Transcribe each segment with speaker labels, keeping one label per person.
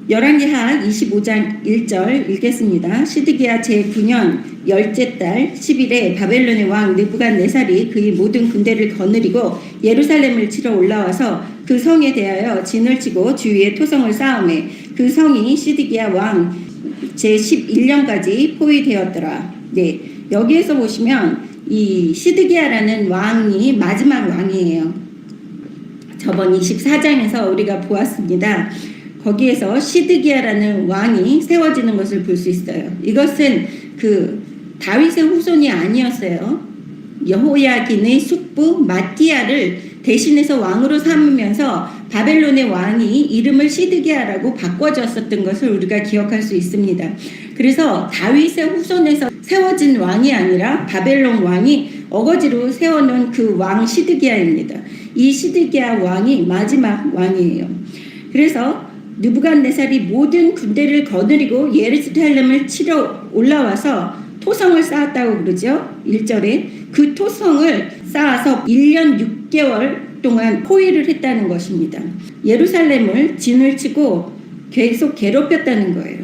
Speaker 1: 열왕기하 25장 1절 읽겠습니다. 시드기야 제9년 열째 달 10일에 바벨론의 왕 느부갓네살이 그의 모든 군대를 거느리고 예루살렘을 치러 올라와서 그 성에 대하여 진을 치고 주위에 토성을 쌓음에 그 성이 시드기야 왕 제11년까지 포위되었더라. 네, 여기에서 보시면 이 시드기야라는 왕이 마지막 왕이에요. 저번 24장에서 우리가 보았습니다. 거기에서 시드기야라는 왕이 세워지는 것을 볼 수 있어요. 이것은 그 다윗의 후손이 아니었어요. 여호야긴의 숙부 마띠아를 대신해서 왕으로 삼으면서 바벨론의 왕이 이름을 시드기야라고 바꿔줬었던 것을 우리가 기억할 수 있습니다. 그래서 다윗의 후손에서 세워진 왕이 아니라 바벨론 왕이 어거지로 세워놓은 그 왕 시드기야입니다. 이 시드기야 왕이 마지막 왕이에요. 그래서 느부갓네살이 모든 군대를 거느리고 예루살렘을 치러 올라와서 토성을 쌓았다고 그러죠. 1절에 그 토성을 쌓아서 1년 6개월 동안 포위를 했다는 것입니다. 예루살렘을 진을 치고 계속 괴롭혔다는 거예요.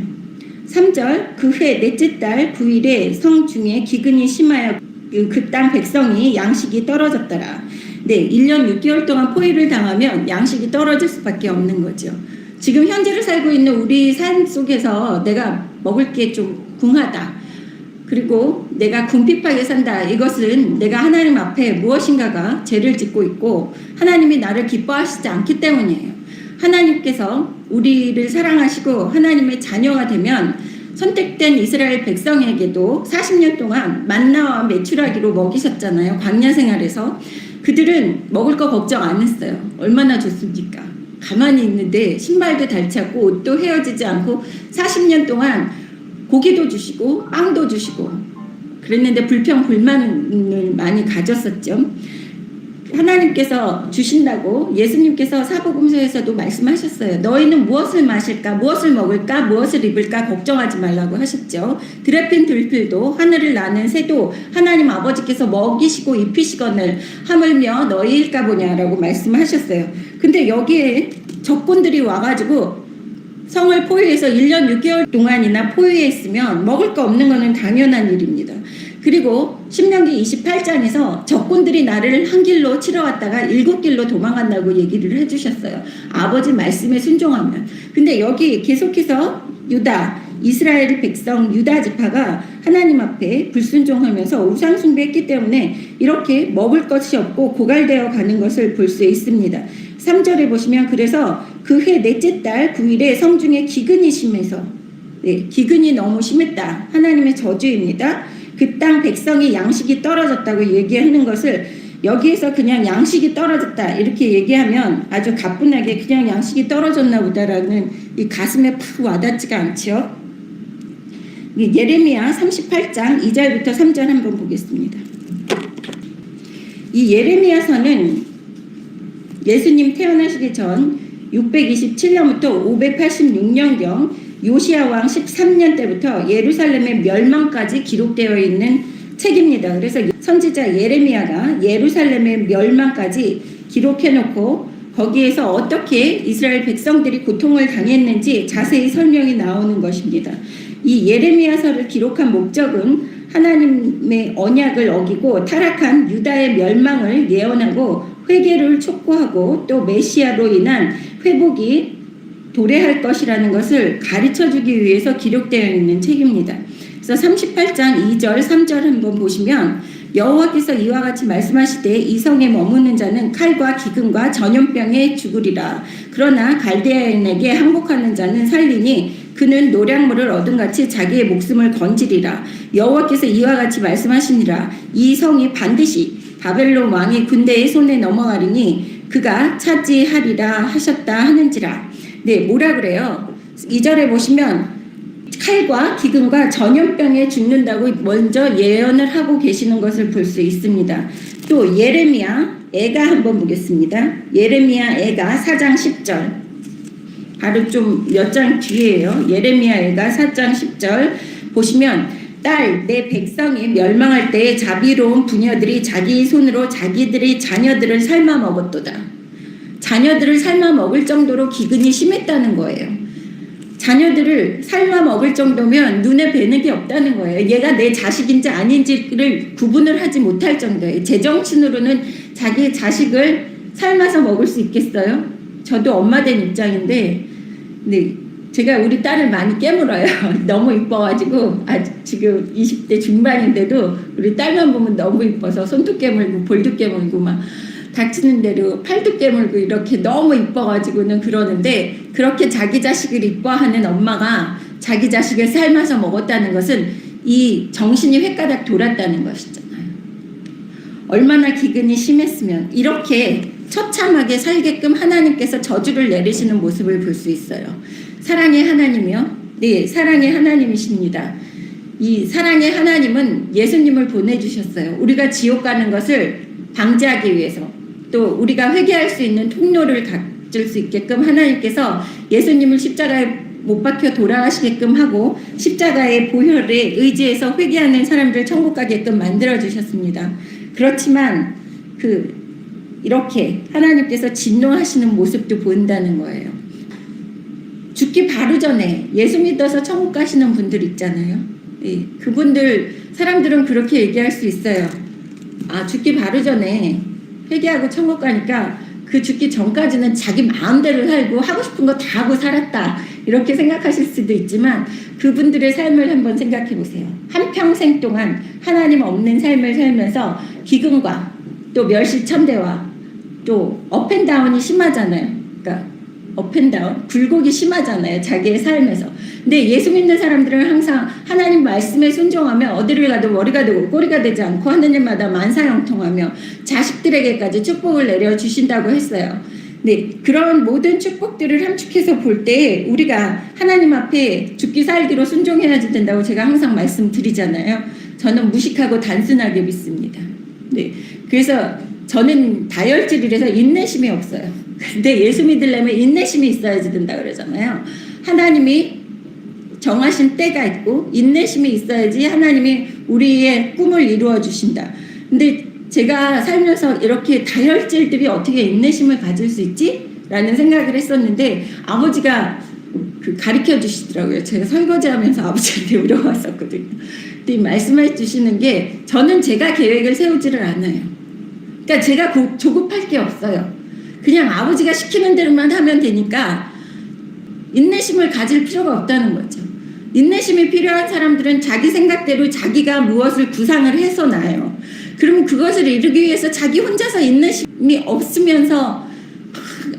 Speaker 1: 3절 그 해 넷째 달 9일에 성 중에 기근이 심하여 그 땅 백성이 양식이 떨어졌더라. 네, 1년 6개월 동안 포위를 당하면 양식이 떨어질 수밖에 없는 거죠. 지금 현재를 살고 있는 우리 삶 속에서 내가 먹을 게 좀 궁하다. 그리고 내가 궁핍하게 산다. 이것은 내가 하나님 앞에 무엇인가가 죄를 짓고 있고 하나님이 나를 기뻐하시지 않기 때문이에요. 하나님께서 우리를 사랑하시고 하나님의 자녀가 되면 선택된 이스라엘 백성에게도 40년 동안 만나와 메추라기로 먹이셨잖아요. 광야 생활에서. 그들은 먹을 거 걱정 안 했어요. 얼마나 좋습니까? 가만히 있는데 신발도 닳지 않고 옷도 헤어지지 않고 40년 동안 고기도 주시고 빵도 주시고 그랬는데 불평불만을 많이 가졌었죠. 하나님께서 주신다고 예수님께서 사복음서에서도 말씀하셨어요. 너희는 무엇을 마실까, 무엇을 먹을까, 무엇을 입을까 걱정하지 말라고 하셨죠. 드레핀 들필도 하늘을 나는 새도 하나님 아버지께서 먹이시고 입히시거늘 하물며 너희일까 보냐라고 말씀하셨어요. 근데 여기에 적군들이 와가지고 성을 포위해서 1년 6개월 동안이나 포위했으면 먹을 거 없는 것은 당연한 일입니다. 그리고 신명기 28장에서 적군들이 나를 한 길로 치러 왔다가 7길로 도망간다고 얘기를 해주셨어요. 아버지 말씀에 순종하면. 근데 여기 계속해서 유다, 이스라엘 백성 유다 지파가 하나님 앞에 불순종하면서 우상 숭배했기 때문에 이렇게 먹을 것이 없고 고갈되어 가는 것을 볼 수 있습니다. 3절에 보시면 그래서 그 해 넷째 달 9일에 성중에 기근이 심해서 네, 기근이 너무 심했다. 하나님의 저주입니다. 그 땅 백성이 양식이 떨어졌다고 얘기하는 것을 여기에서 그냥 양식이 떨어졌다 이렇게 얘기하면 아주 가뿐하게 그냥 양식이 떨어졌나 보다라는 이 가슴에 팍 와닿지가 않죠. 예레미야 38장 2절부터 3절 한번 보겠습니다. 이 예레미야서는 예수님 태어나시기 전 627년부터 586년경 요시야 왕 13년 때부터 예루살렘의 멸망까지 기록되어 있는 책입니다. 그래서 선지자 예레미야가 예루살렘의 멸망까지 기록해놓고 거기에서 어떻게 이스라엘 백성들이 고통을 당했는지 자세히 설명이 나오는 것입니다. 이 예레미야서를 기록한 목적은 하나님의 언약을 어기고 타락한 유다의 멸망을 예언하고 회개를 촉구하고 또 메시아로 인한 회복이 도래할 것이라는 것을 가르쳐주기 위해서 기록되어 있는 책입니다. 그래서 38장 2절 3절 한번 보시면 여호와께서 이와 같이 말씀하시되 이 성에 머무는 자는 칼과 기근과 전염병에 죽으리라. 그러나 갈대아인에게 항복하는 자는 살리니 그는 노량물을 얻음같이 자기의 목숨을 건지리라. 여호와께서 이와 같이 말씀하시니라. 이 성이 반드시 바벨론 왕의 군대의 손에 넘어가리니 그가 차지하리라 하셨다 하는지라. 네, 뭐라 그래요? 2절에 보시면 칼과 기근과 전염병에 죽는다고 먼저 예언을 하고 계시는 것을 볼 수 있습니다. 또 예레미야 애가 한번 보겠습니다. 예레미야 애가 4장 10절 바로 좀 몇 장 뒤에요. 예레미야 애가 4장 10절 보시면 딸 내 백성이 멸망할 때에 자비로운 부녀들이 자기 손으로 자기들의 자녀들을 삶아 먹었도다. 자녀들을 삶아 먹을 정도로 기근이 심했다는 거예요. 자녀들을 삶아 먹을 정도면 눈에 뵈는 게 없다는 거예요. 얘가 내 자식인지 아닌지를 구분을 하지 못할 정도예요. 제정신으로는 자기 자식을 삶아서 먹을 수 있겠어요? 저도 엄마 된 입장인데, 네, 제가 우리 딸을 많이 깨물어요. 너무 이뻐가지고 지금 20대 중반인데도 우리 딸만 보면 너무 이뻐서 손도 깨물고 볼도 깨물고 막 닥치는 대로 팔도 깨물고 이렇게 너무 이뻐가지고는 그러는데, 그렇게 자기 자식을 이뻐하는 엄마가 자기 자식을 삶아서 먹었다는 것은 이 정신이 횟가닥 돌았다는 것이잖아요. 얼마나 기근이 심했으면 이렇게 처참하게 살게끔 하나님께서 저주를 내리시는 모습을 볼 수 있어요. 사랑의 하나님이요? 네, 사랑의 하나님이십니다. 이 사랑의 하나님은 예수님을 보내주셨어요. 우리가 지옥 가는 것을 방지하기 위해서, 또 우리가 회개할 수 있는 통로를 가질 수 있게끔 하나님께서 예수님을 십자가에 못 박혀 돌아가시게끔 하고 십자가의 보혈에 의지해서 회개하는 사람들 천국 가게끔 만들어 주셨습니다. 그렇지만 이렇게 하나님께서 진노하시는 모습도 보인다는 거예요. 죽기 바로 전에 예수 믿어서 천국 가시는 분들 있잖아요. 예, 그분들 사람들은 그렇게 얘기할 수 있어요. 아, 죽기 바로 전에 회개하고 천국 가니까 그 죽기 전까지는 자기 마음대로 살고 하고 싶은 거 다 하고 살았다, 이렇게 생각하실 수도 있지만 그분들의 삶을 한번 생각해 보세요. 한평생 동안 하나님 없는 삶을 살면서 기근과 또 멸시천대와 또 업앤다운이 심하잖아요. 그러니까 업앤다운, 굴곡이 심하잖아요, 자기의 삶에서. 근데 예수 믿는 사람들은 항상 하나님 말씀에 순종하며 어디를 가도 머리가 되고 꼬리가 되지 않고 하는 일마다 만사형통하며 자식들에게까지 축복을 내려주신다고 했어요. 네, 그런 모든 축복들을 함축해서 볼 때 우리가 하나님 앞에 죽기 살기로 순종해야 된다고 제가 항상 말씀드리잖아요. 저는 무식하고 단순하게 믿습니다. 네, 그래서 저는 다혈질이라서 인내심이 없어요. 근데 예수 믿으려면 인내심이 있어야지 된다 그러잖아요. 하나님이 정하신 때가 있고 인내심이 있어야지 하나님이 우리의 꿈을 이루어 주신다. 근데 제가 살면서 이렇게 다혈질들이 어떻게 인내심을 가질 수 있지? 라는 생각을 했었는데 아버지가 가르쳐 주시더라고요. 제가 설거지하면서 아버지한테 물어봤었거든요. 근데 말씀해 주시는 게, 저는 제가 계획을 세우지를 않아요. 그러니까 제가 조급할 게 없어요. 그냥 아버지가 시키는 대로만 하면 되니까 인내심을 가질 필요가 없다는 거죠. 인내심이 필요한 사람들은 자기 생각대로 자기가 무엇을 구상을 해서 나요. 그러면 그것을 이루기 위해서 자기 혼자서 인내심이 없으면서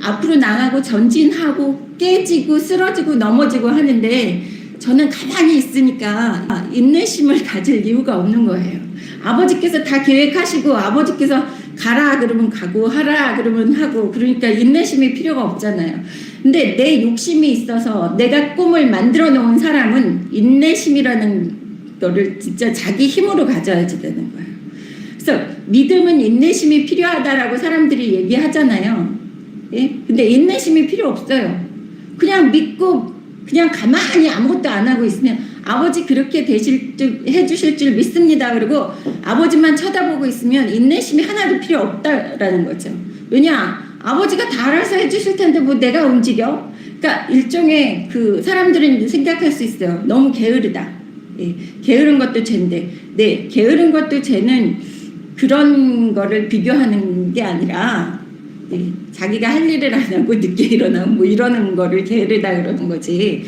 Speaker 1: 앞으로 나가고 전진하고 깨지고 쓰러지고 넘어지고 하는데, 저는 가만히 있으니까 인내심을 가질 이유가 없는 거예요. 아버지께서 다 계획하시고 아버지께서 가라 그러면 가고 하라 그러면 하고, 그러니까 인내심이 필요가 없잖아요. 근데 내 욕심이 있어서 내가 꿈을 만들어 놓은 사람은 인내심이라는 거를 진짜 자기 힘으로 가져야지 되는 거예요. 그래서 믿음은 인내심이 필요하다라고 사람들이 얘기하잖아요. 예? 근데 인내심이 필요 없어요. 그냥 믿고 그냥 가만히 아무것도 안 하고 있으면 아버지 그렇게 해주실 줄 믿습니다. 그리고 아버지만 쳐다보고 있으면 인내심이 하나도 필요 없다라는 거죠. 왜냐? 아버지가 다 알아서 해주실 텐데 뭐 내가 움직여? 그러니까 일종의 사람들은 생각할 수 있어요. 너무 게으르다. 예, 게으른 것도 죄인데, 네, 게으른 것도 죄는 그런 거를 비교하는 게 아니라, 예, 자기가 할 일을 안 하고 늦게 일어나고 뭐 이러는 거를 게으르다 그러는 거지.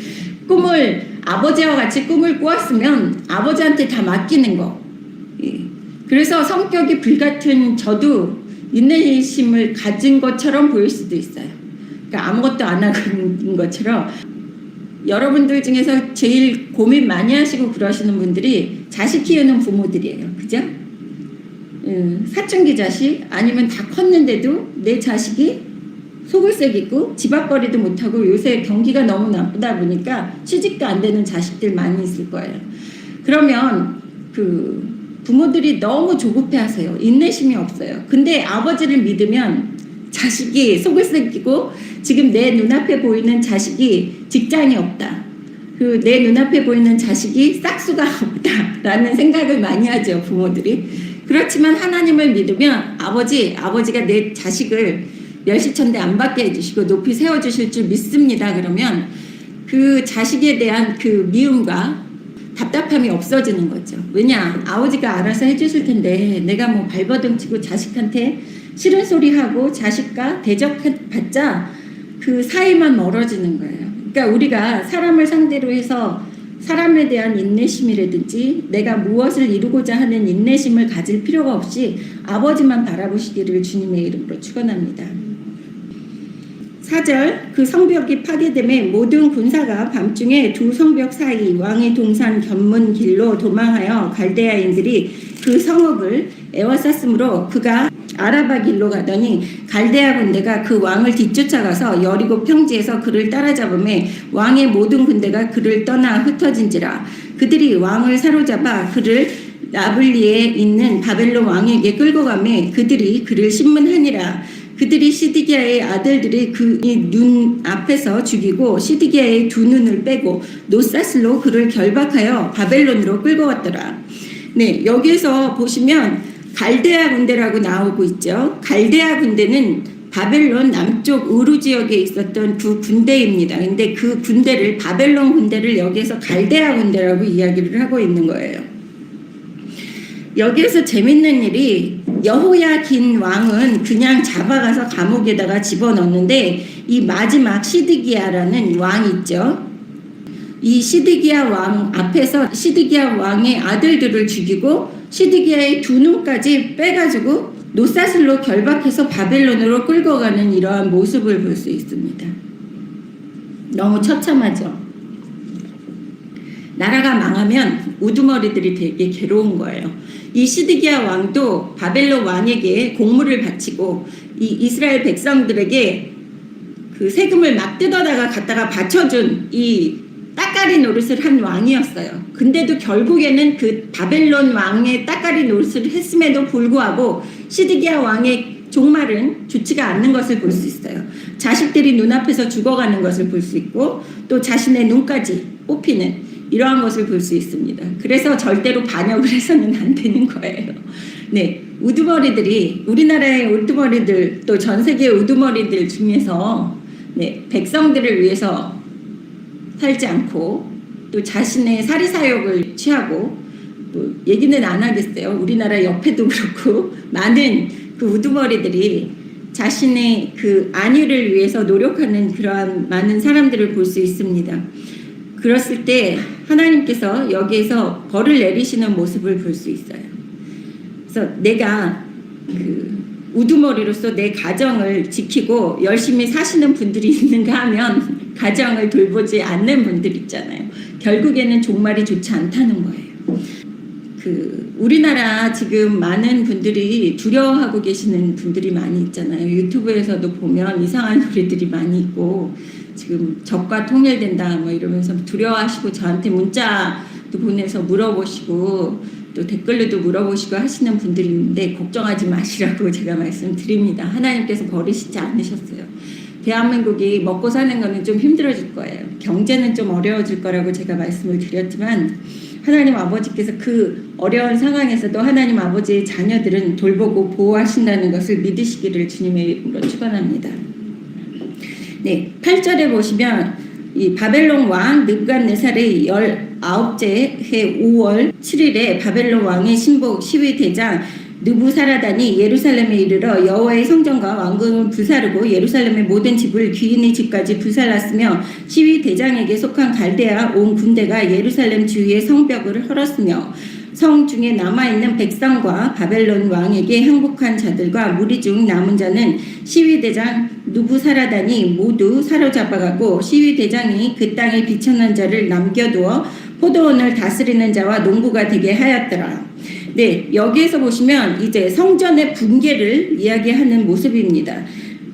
Speaker 1: 꿈을 아버지와 같이 꿈을 꾸었으면 아버지한테 다 맡기는 거. 예. 그래서 성격이 불같은 저도 인내심을 가진 것처럼 보일 수도 있어요. 그러니까 아무것도 안 하는 것처럼. 여러분들 중에서 제일 고민 많이 하시고 그러시는 분들이 자식 키우는 부모들이에요. 그죠? 사춘기 자식, 아니면 다 컸는데도 내 자식이 속을색 있고 집 앞벌이도 못하고, 요새 경기가 너무 나쁘다 보니까 취직도 안 되는 자식들 많이 있을 거예요. 그러면 부모들이 너무 조급해 하세요. 인내심이 없어요. 근데 아버지를 믿으면 자식이 속을색 이고, 지금 내 눈앞에 보이는 자식이 직장이 없다, 내 눈앞에 보이는 자식이 싹수가 없다라는 생각을 많이 하죠, 부모들이. 그렇지만 하나님을 믿으면 아버지가 내 자식을 멸시천대 안 받게 해주시고 높이 세워주실 줄 믿습니다. 그러면 그 자식에 대한 그 미움과 답답함이 없어지는 거죠. 왜냐? 아버지가 알아서 해주실 텐데 내가 뭐 발버둥 치고 자식한테 싫은 소리 하고 자식과 대적받자 그 사이만 멀어지는 거예요. 그러니까 우리가 사람을 상대로 해서 사람에 대한 인내심이라든지 내가 무엇을 이루고자 하는 인내심을 가질 필요가 없이 아버지만 바라보시기를 주님의 이름으로 축원합니다. 4절 그 성벽이 파괴됨에 모든 군사가 밤중에 두 성벽 사이 왕의 동산 견문 길로 도망하여 갈대아인들이 그 성읍을 에워쌌으므로 그가 아라바 길로 가더니 갈대아 군대가 그 왕을 뒤쫓아가서 여리고 평지에서 그를 따라잡음에 왕의 모든 군대가 그를 떠나 흩어진지라. 그들이 왕을 사로잡아 그를 나블리에 있는 바벨론 왕에게 끌고 가매 그들이 그를 신문하니라. 그들이 시드기야의 아들들이 그의 눈 앞에서 죽이고 시드기야의 두 눈을 빼고 노사슬로 그를 결박하여 바벨론으로 끌고 왔더라. 네, 여기에서 보시면 갈대아 군대라고 나오고 있죠. 갈대아 군대는 바벨론 남쪽 우루 지역에 있었던 그 군대입니다. 근데 그 군대를 바벨론 군대를 여기에서 갈대아 군대라고 이야기를 하고 있는 거예요. 여기에서 재밌는 일이 여호야긴 왕은 그냥 잡아가서 감옥에다가 집어넣는데 이 마지막 시드기야라는 왕이 있죠. 이 시드기야 왕 앞에서 시드기야 왕의 아들들을 죽이고 시드기야의 두 눈까지 빼가지고 노사슬로 결박해서 바벨론으로 끌고 가는 이러한 모습을 볼 수 있습니다. 너무 처참하죠. 나라가 망하면 우두머리들이 되게 괴로운 거예요. 이 시드기야 왕도 바벨론 왕에게 공물을 바치고 이 이스라엘 백성들에게 그 세금을 막 뜯어다가 갖다가 바쳐준 이 따까리 노릇을 한 왕이었어요. 근데도 결국에는 그 바벨론 왕의 따까리 노릇을 했음에도 불구하고 시드기야 왕의 종말은 좋지가 않는 것을 볼 수 있어요. 자식들이 눈앞에서 죽어가는 것을 볼 수 있고 또 자신의 눈까지 뽑히는 이러한 것을 볼 수 있습니다. 그래서 절대로 반역을 해서는 안 되는 거예요. 네, 우두머리들이 우리나라의 우두머리들 또 전 세계 우두머리들 중에서 네, 백성들을 위해서 살지 않고 또 자신의 사리사욕을 취하고 또 얘기는 안 하겠어요. 우리나라 옆에도 그렇고 많은 그 우두머리들이 자신의 그 안위를 위해서 노력하는 그러한 많은 사람들을 볼 수 있습니다. 그랬을 때 하나님께서 여기에서 벌을 내리시는 모습을 볼 수 있어요. 그래서 내가 그 우두머리로서 내 가정을 지키고 열심히 사시는 분들이 있는가 하면 가정을 돌보지 않는 분들 있잖아요. 결국에는 종말이 좋지 않다는 거예요. 그 우리나라 지금 많은 분들이 두려워하고 계시는 분들이 많이 있잖아요. 유튜브에서도 보면 이상한 소리들이 많이 있고 지금 적과 통일된다 뭐 이러면서 두려워하시고 저한테 문자도 보내서 물어보시고 또 댓글로도 물어보시고 하시는 분들이 있는데 걱정하지 마시라고 제가 말씀드립니다. 하나님께서 버리시지 않으셨어요. 대한민국이 먹고 사는 거는 좀 힘들어질 거예요. 경제는 좀 어려워질 거라고 제가 말씀을 드렸지만 하나님 아버지께서 그 어려운 상황에서도 하나님 아버지의 자녀들은 돌보고 보호하신다는 것을 믿으시기를 주님의 이름으로 축원합니다. 네, 8절에 보시면 이 바벨론 왕 느부갓네살의 19째 해 5월 7일에 바벨론 왕의 신복 시위대장 느부사라단이 예루살렘에 이르러 여호와의 성전과 왕궁을 불사르고 예루살렘의 모든 집을 귀인의 집까지 불살랐으며 시위대장에게 속한 갈대아 온 군대가 예루살렘 주위의 성벽을 헐었으며 성 중에 남아있는 백성과 바벨론 왕에게 항복한 자들과 무리 중 남은 자는 시위대장 느부사라단이 모두 사로잡아가고 시위대장이 그 땅에 비천한 자를 남겨두어 포도원을 다스리는 자와 농부가 되게 하였더라. 네, 여기에서 보시면 이제 성전의 붕괴를 이야기하는 모습입니다.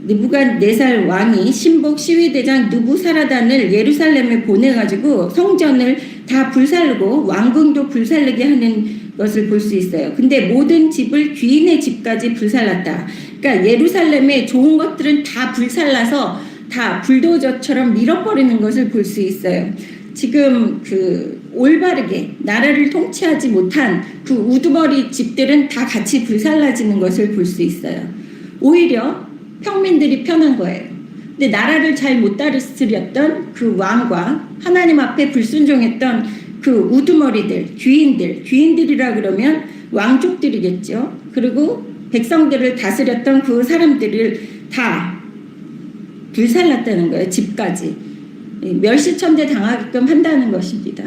Speaker 1: 느부갓네살 왕이 신복 시위대장 느부사라단을 예루살렘에 보내가지고 성전을 다 불살르고 왕궁도 불살르게 하는 것을 볼 수 있어요. 근데 모든 집을 귀인의 집까지 불살랐다. 그러니까 예루살렘의 좋은 것들은 다 불살라서 다 불도저처럼 밀어버리는 것을 볼 수 있어요. 지금 그 올바르게 나라를 통치하지 못한 그 우두머리 집들은 다 같이 불살라지는 것을 볼 수 있어요. 오히려 평민들이 편한 거예요. 근데 나라를 잘 못 다스렸던 그 왕과 하나님 앞에 불순종했던 그 우두머리들, 귀인들이라 그러면 왕족들이겠죠. 그리고 백성들을 다스렸던 그 사람들을 다 불살랐다는 거예요. 집까지. 멸시천대 당하게끔 한다는 것입니다.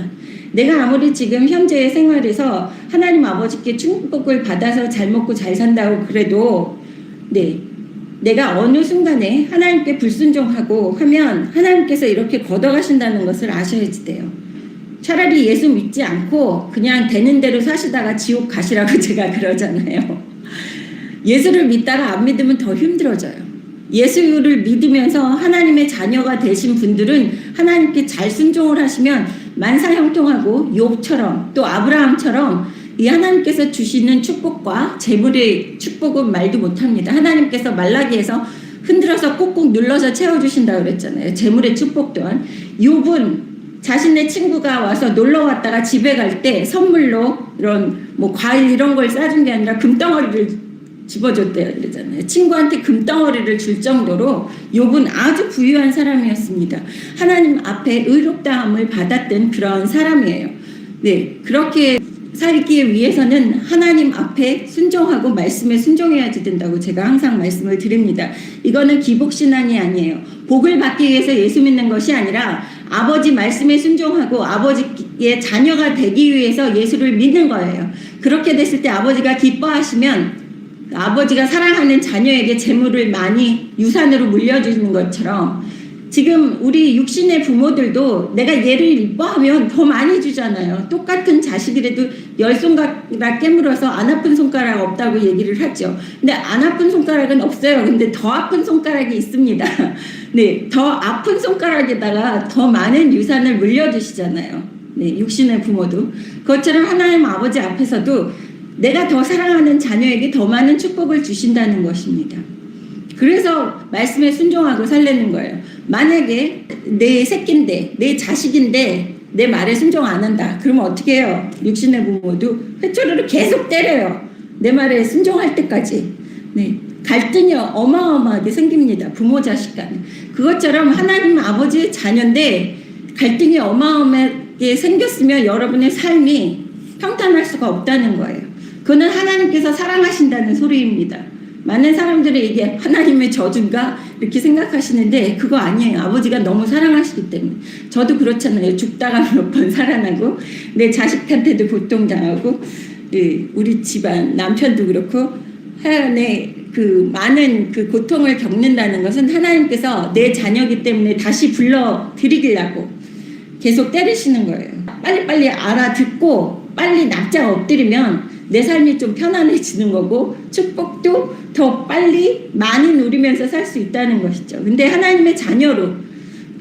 Speaker 1: 내가 아무리 지금 현재의 생활에서 하나님 아버지께 축복을 받아서 잘 먹고 잘 산다고 그래도 내가 어느 순간에 하나님께 불순종하고 하면 하나님께서 이렇게 걷어가신다는 것을 아셔야지 돼요. 차라리 예수 믿지 않고 그냥 되는 대로 사시다가 지옥 가시라고 제가 그러잖아요. 예수를 믿다가 안 믿으면 더 힘들어져요. 예수를 믿으면서 하나님의 자녀가 되신 분들은 하나님께 잘 순종을 하시면 만사형통하고 욥처럼 또 아브라함처럼 이 하나님께서 주시는 축복과 재물의 축복은 말도 못합니다. 하나님께서 말라기에서 흔들어서 꾹꾹 눌러서 채워주신다고 그랬잖아요. 재물의 축복 또한. 욥은 자신의 친구가 와서 놀러 왔다가 집에 갈 때 선물로 이런 뭐 과일 이런 걸 싸준 게 아니라 금덩어리를 집어줬대요. 그러잖아요. 친구한테 금덩어리를 줄 정도로 욥은 아주 부유한 사람이었습니다. 하나님 앞에 의롭다함을 받았던 그런 사람이에요. 그렇게 살기 위해서는 하나님 앞에 순종하고 말씀에 순종해야지 된다고 제가 항상 말씀을 드립니다. 이거는 기복신앙이 아니에요. 복을 받기 위해서 예수 믿는 것이 아니라 아버지 말씀에 순종하고 아버지의 자녀가 되기 위해서 예수를 믿는 거예요. 그렇게 됐을 때 아버지가 기뻐하시면 아버지가 사랑하는 자녀에게 재물을 많이 유산으로 물려주는 것처럼 지금 우리 육신의 부모들도 내가 얘를 이뻐하면 더 많이 주잖아요. 똑같은 자식이라도 10손가락 깨물어서 안 아픈 손가락 없다고 얘기를 하죠. 근데 안 아픈 손가락은 없어요. 근데 더 아픈 손가락이 있습니다. 더 아픈 손가락에다가 더 많은 유산을 물려주시잖아요. 육신의 부모도. 그것처럼 하나님 아버지 앞에서도 내가 더 사랑하는 자녀에게 더 많은 축복을 주신다는 것입니다. 그래서 말씀에 순종하고 살려는 거예요. 만약에 내 새끼인데 내 자식인데 내 말에 순종 안 한다. 그러면 어떻게 해요? 육신의 부모도 회초리로 계속 때려요. 내 말에 순종할 때까지. 갈등이 어마어마하게 생깁니다. 부모 자식 간에. 그것처럼 하나님 아버지의 자녀인데 갈등이 어마어마하게 생겼으면 여러분의 삶이 평탄할 수가 없다는 거예요. 그거는 하나님께서 사랑하신다는 소리입니다. 많은 사람들이 이게 하나님의 저주인가 이렇게 생각하시는데 그거 아니에요. 아버지가 너무 사랑하시기 때문에. 저도 그렇잖아요. 죽다가 몇 번 살아나고 내 자식한테도 고통당하고 우리 집안 남편도 그렇고 하여간에 그 많은 그 고통을 겪는다는 것은 하나님께서 내 자녀이기 때문에 다시 불러드리려고 계속 때리시는 거예요. 빨리빨리 알아듣고 빨리 납작 엎드리면 내 삶이 좀 편안해지는 거고 축복도 더 빨리 많이 누리면서 살 수 있다는 것이죠. 근데 하나님의 자녀로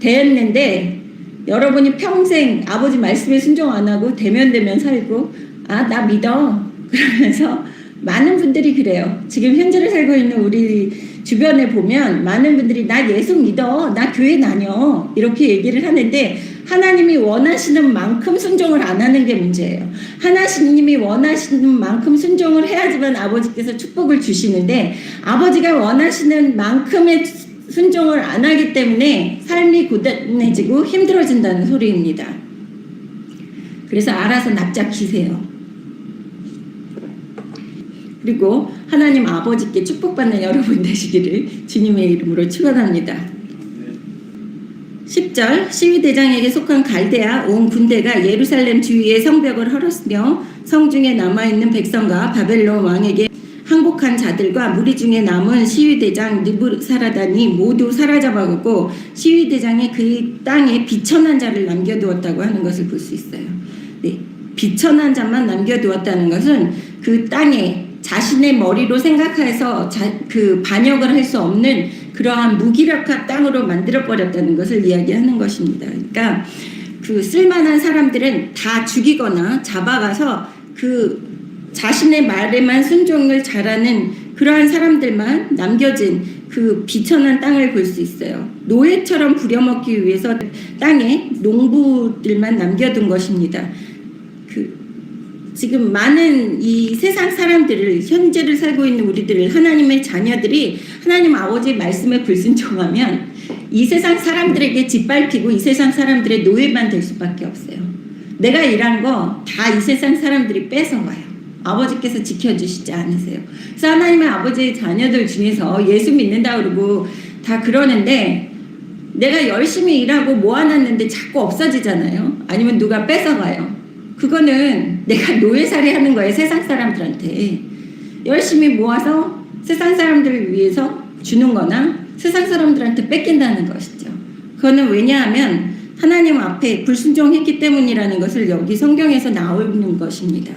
Speaker 1: 되었는데 여러분이 평생 아버지 말씀에 순종 안 하고 대면대면 살고 나 믿어 그러면서 많은 분들이 그래요. 지금 현재를 살고 있는 우리 주변에 보면 많은 분들이 나 예수 믿어 나 교회 다녀 이렇게 얘기를 하는데 하나님이 원하시는 만큼 순종을 안 하는 게 문제예요. 하나님이 원하시는 만큼 순종을 해야지만 아버지께서 축복을 주시는데 아버지가 원하시는 만큼의 순종을 안 하기 때문에 삶이 고단해지고 힘들어진다는 소리입니다. 그래서 알아서 납작히세요. 그리고 하나님 아버지께 축복받는 여러분 되시기를 주님의 이름으로 축원합니다. 10절 시위대장에게 속한 갈대아 온 군대가 예루살렘 주위의 성벽을 헐었으며 성중에 남아있는 백성과 바벨론 왕에게 항복한 자들과 무리 중에 남은 시위대장 느부사라단이 모두 사로잡아가고 시위대장이 그 땅에 비천한 자를 남겨두었다고 하는 것을 볼 수 있어요. 비천한 자만 남겨두었다는 것은 그 땅에 자신의 머리로 생각해서 그 반역을 할 수 없는 그러한 무기력한 땅으로 만들어버렸다는 것을 이야기하는 것입니다. 그러니까 그 쓸만한 사람들은 다 죽이거나 잡아가서 그 자신의 말에만 순종을 잘하는 그러한 사람들만 남겨진 그 비천한 땅을 볼 수 있어요. 노예처럼 부려먹기 위해서 땅에 농부들만 남겨둔 것입니다. 지금 많은 이 세상 사람들을 현재를 살고 있는 우리들을 하나님의 자녀들이 하나님 아버지의 말씀에 불순종하면 이 세상 사람들에게 짓밟히고 이 세상 사람들의 노예만 될 수밖에 없어요. 내가 일한 거 다 이 세상 사람들이 뺏어가요. 아버지께서 지켜주시지 않으세요. 그래서 하나님의 아버지의 자녀들 중에서 예수 믿는다 그러고 다 그러는데 내가 열심히 일하고 모아놨는데 자꾸 없어지잖아요. 아니면 누가 뺏어가요. 그거는 내가 노예살이 하는 거예요. 세상 사람들한테. 열심히 모아서 세상 사람들을 위해서 주는 거나 세상 사람들한테 뺏긴다는 것이죠. 그거는 왜냐하면 하나님 앞에 불순종했기 때문이라는 것을 여기 성경에서 나오는 것입니다.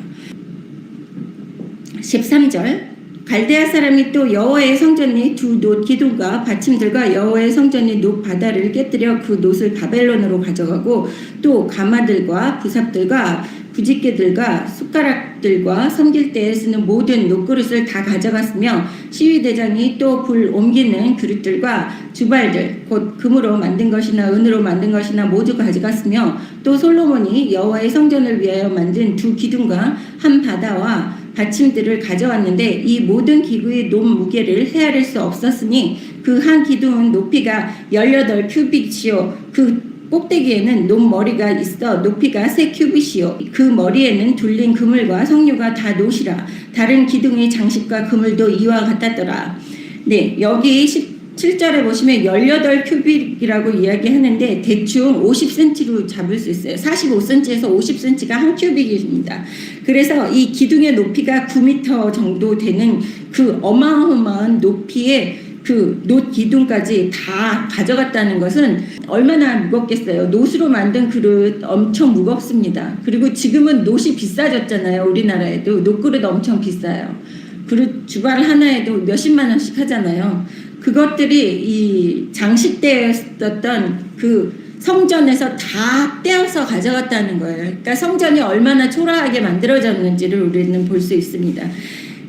Speaker 1: 13절 갈대아 사람이 또 여호와의 성전의 두 놋 기둥과 받침들과 여호와의 성전의 놋 바다를 깨뜨려 그 놋을 바벨론으로 가져가고 또 가마들과 부삽들과 부집개들과 숟가락들과 섬길 때에 쓰는 모든 놋그릇을 다 가져갔으며 시위대장이 또 불 옮기는 그릇들과 주발들 곧 금으로 만든 것이나 은으로 만든 것이나 모두 가져갔으며 또 솔로몬이 여호와의 성전을 위하여 만든 두 기둥과 한 바다와 받침들을 가져왔는데 이 모든 기구의 놋 무게를 헤아릴 수 없었으니 그 한 기둥은 높이가 18큐빗이요 그 꼭대기에는 놋 머리가 있어 높이가 3큐빗이요 그 머리에는 둘린 그물과 석류가 다 놋이라 다른 기둥의 장식과 그물도 이와 같았더라. 네, 여기 17절에 보시면 18큐빗이라고 이야기하는데 대충 50cm로 잡을 수 있어요. 45cm에서 50cm가 한 큐빅입니다. 그래서 이 기둥의 높이가 9m 정도 되는 그 어마어마한 높이의 그 놋 기둥까지 다 가져갔다는 것은 얼마나 무겁겠어요. 놋으로 만든 그릇 엄청 무겁습니다. 그리고 지금은 놋이 비싸졌잖아요. 우리나라에도 놋그릇 엄청 비싸요. 그릇 주발 하나에도 몇십만 원씩 하잖아요. 그것들이 이 장식되었던 그 성전에서 다 떼어서 가져갔다는 거예요. 그러니까 성전이 얼마나 초라하게 만들어졌는지를 우리는 볼 수 있습니다.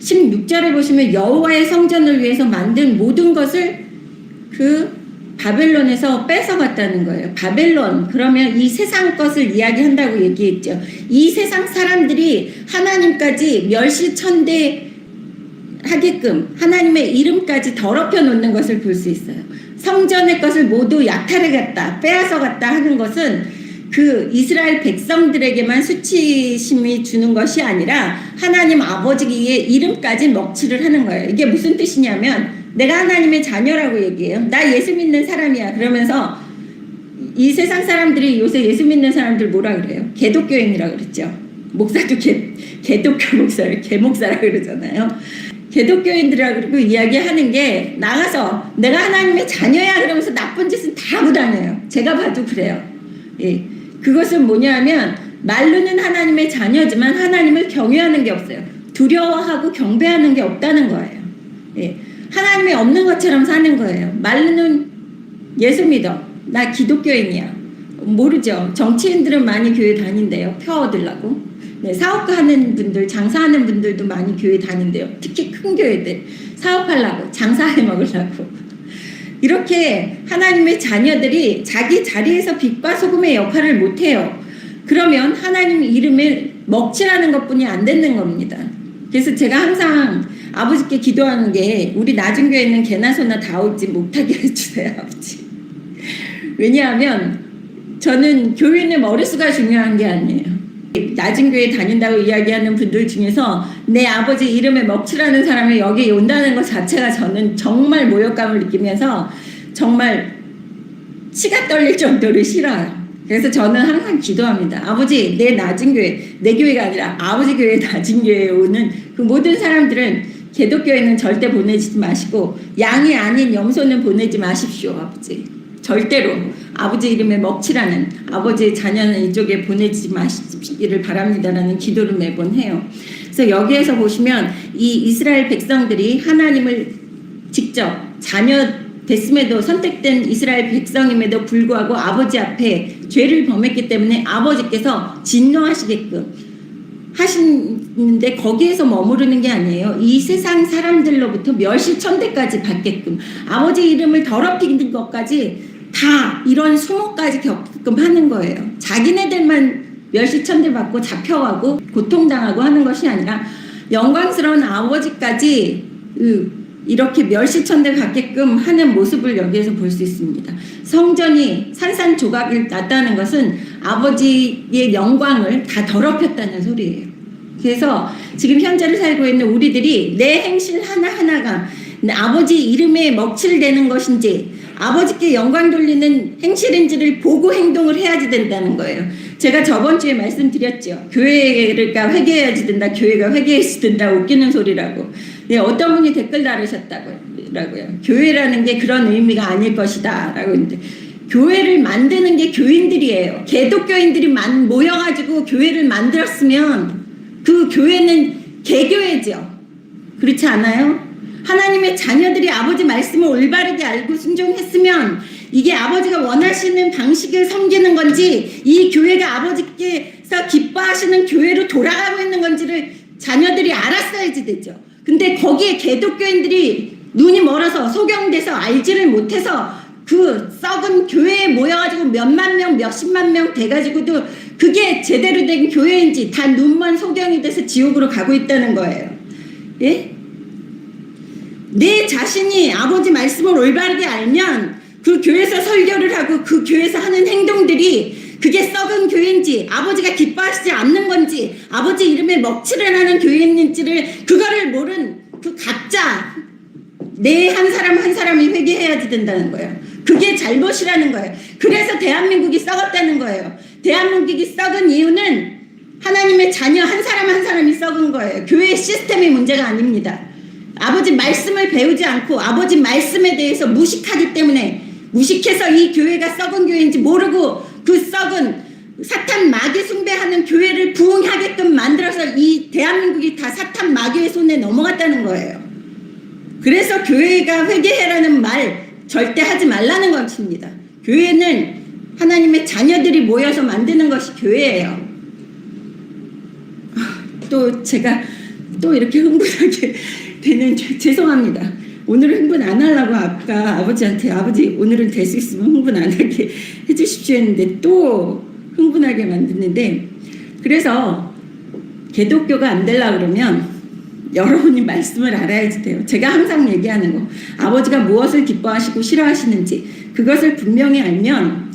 Speaker 1: 16절에 보시면 여호와의 성전을 위해서 만든 모든 것을 그 바벨론에서 뺏어갔다는 거예요. 바벨론 그러면 이 세상 것을 이야기한다고 얘기했죠. 이 세상 사람들이 하나님까지 멸시천대 하게끔 하나님의 이름까지 더럽혀 놓는 것을 볼 수 있어요. 성전의 것을 모두 약탈해갔다 빼앗아갔다 하는 것은 그 이스라엘 백성들에게만 수치심이 주는 것이 아니라 하나님 아버지의 이름까지 먹칠을 하는 거예요. 이게 무슨 뜻이냐면 내가 하나님의 자녀라고 얘기해요. 나 예수 믿는 사람이야. 그러면서 이 세상 사람들이 요새 예수 믿는 사람들 뭐라 그래요? 개독교인이라고 그랬죠. 목사도 개독교 목사를 개목사라고 그러잖아요. 개독교인들이라고 그러고 이야기하는 게 나가서 내가 하나님의 자녀야 그러면서 나쁜 짓은 다 하고 다녀요. 제가 봐도 그래요. 예. 그것은 뭐냐면 말로는 하나님의 자녀지만 하나님을 경외하는 게 없어요. 두려워하고 경배하는 게 없다는 거예요. 예. 하나님이 없는 것처럼 사는 거예요. 말로는 예수 믿어. 나 기독교인이야. 모르죠. 정치인들은 많이 교회 다닌대요. 표 얻으려고. 네, 사업하는 분들, 장사하는 분들도 많이 교회 다닌대요. 특히 큰 교회들. 사업하려고, 장사해 먹으려고. 이렇게 하나님의 자녀들이 자기 자리에서 빛과 소금의 역할을 못해요. 그러면 하나님 이름을 먹칠하는 것뿐이 안 되는 겁니다. 그래서 제가 항상 아버지께 기도하는 게 우리 낮은 교회는 개나 소나 다 오지 못하게 해주세요, 아버지. 왜냐하면 저는 교회는 머릿수가 중요한 게 아니에요. 낮은 교회 다닌다고 이야기하는 분들 중에서 내 아버지 이름에 먹칠하는 사람이 여기 온다는 것 자체가 저는 정말 모욕감을 느끼면서 정말 치가 떨릴 정도로 싫어요. 그래서 저는 항상 기도합니다. 아버지, 내 낮은 교회, 내 교회가 아니라 아버지 교회 낮은 교회에 오는 그 모든 사람들은 개독교회는 절대 보내지 마시고 양이 아닌 염소는 보내지 마십시오, 아버지. 절대로 아버지 이름에 먹칠하는 아버지의 자녀는 이쪽에 보내지 마시기를 바랍니다라는 기도를 매번 해요. 그래서 여기에서 보시면 이 이스라엘 백성들이 하나님을 직접 자녀 됐음에도 선택된 이스라엘 백성임에도 불구하고 아버지 앞에 죄를 범했기 때문에 아버지께서 진노하시게끔 하시는데 거기에서 머무르는 게 아니에요. 이 세상 사람들로부터 멸시천대까지 받게끔 아버지 이름을 더럽히는 것까지 다 이런 수모까지 겪게끔 하는 거예요. 자기네들만 멸시천대 받고 잡혀가고 고통당하고 하는 것이 아니라 영광스러운 아버지까지 이렇게 멸시천대 갖게끔 하는 모습을 여기에서 볼 수 있습니다. 성전이 산산조각이 났다는 것은 아버지의 영광을 다 더럽혔다는 소리예요. 그래서 지금 현재를 살고 있는 우리들이 내 행실 하나하나가 아버지 이름에 먹칠되는 것인지 아버지께 영광 돌리는 행실인지를 보고 행동을 해야지 된다는 거예요. 제가 저번 주에 말씀드렸죠. 교회가 회개해야지 된다. 교회가 회개해야지 된다. 웃기는 소리라고. 네, 어떤 분이 댓글 달으셨다고요. 교회라는 게 그런 의미가 아닐 것이다. 라고 했는데 교회를 만드는 게 교인들이에요. 개독교인들이 모여가지고 교회를 만들었으면 그 교회는 개교회죠. 그렇지 않아요? 하나님의 자녀들이 아버지 말씀을 올바르게 알고 순종했으면 이게 아버지가 원하시는 방식을 섬기는 건지 이 교회가 아버지께서 기뻐하시는 교회로 돌아가고 있는 건지를 자녀들이 알았어야지 되죠. 근데 거기에 개독교인들이 눈이 멀어서 소경돼서 알지를 못해서 그 썩은 교회에 모여가지고 몇만 명, 몇십만 명 돼가지고도 그게 제대로 된 교회인지 다 눈먼 소경이 돼서 지옥으로 가고 있다는 거예요. 예? 내 자신이 아버지 말씀을 올바르게 알면 그 교회에서 설교를 하고 그 교회에서 하는 행동들이 그게 썩은 교회인지 아버지가 기뻐하시지 않는 건지 아버지 이름에 먹칠을 하는 교회인지를 그거를 모른 그 각자 내 한 사람 한 사람이 회개해야지 된다는 거예요. 그게 잘못이라는 거예요. 그래서 대한민국이 썩었다는 거예요. 대한민국이 썩은 이유는 하나님의 자녀 한 사람 한 사람이 썩은 거예요. 교회 시스템의 문제가 아닙니다. 아버지 말씀을 배우지 않고 아버지 말씀에 대해서 무식하기 때문에 무식해서 이 교회가 썩은 교회인지 모르고 그 썩은 사탄 마귀 숭배하는 교회를 부흥하게끔 만들어서 이 대한민국이 다 사탄 마귀의 손에 넘어갔다는 거예요. 그래서 교회가 회개해라는 말 절대 하지 말라는 것입니다. 교회는 하나님의 자녀들이 모여서 만드는 것이 교회예요. 또 제가 또 이렇게 흥분하게 되는 죄송합니다. 오늘은 흥분 안 하려고 아까 아버지한테 아버지 오늘은 될 수 있으면 흥분 안 하게 해주십시오 했는데 또 흥분하게 만드는데 그래서 개독교가 안 되려고 그러면 여러분이 말씀을 알아야지 돼요. 제가 항상 얘기하는 거 아버지가 무엇을 기뻐하시고 싫어하시는지 그것을 분명히 알면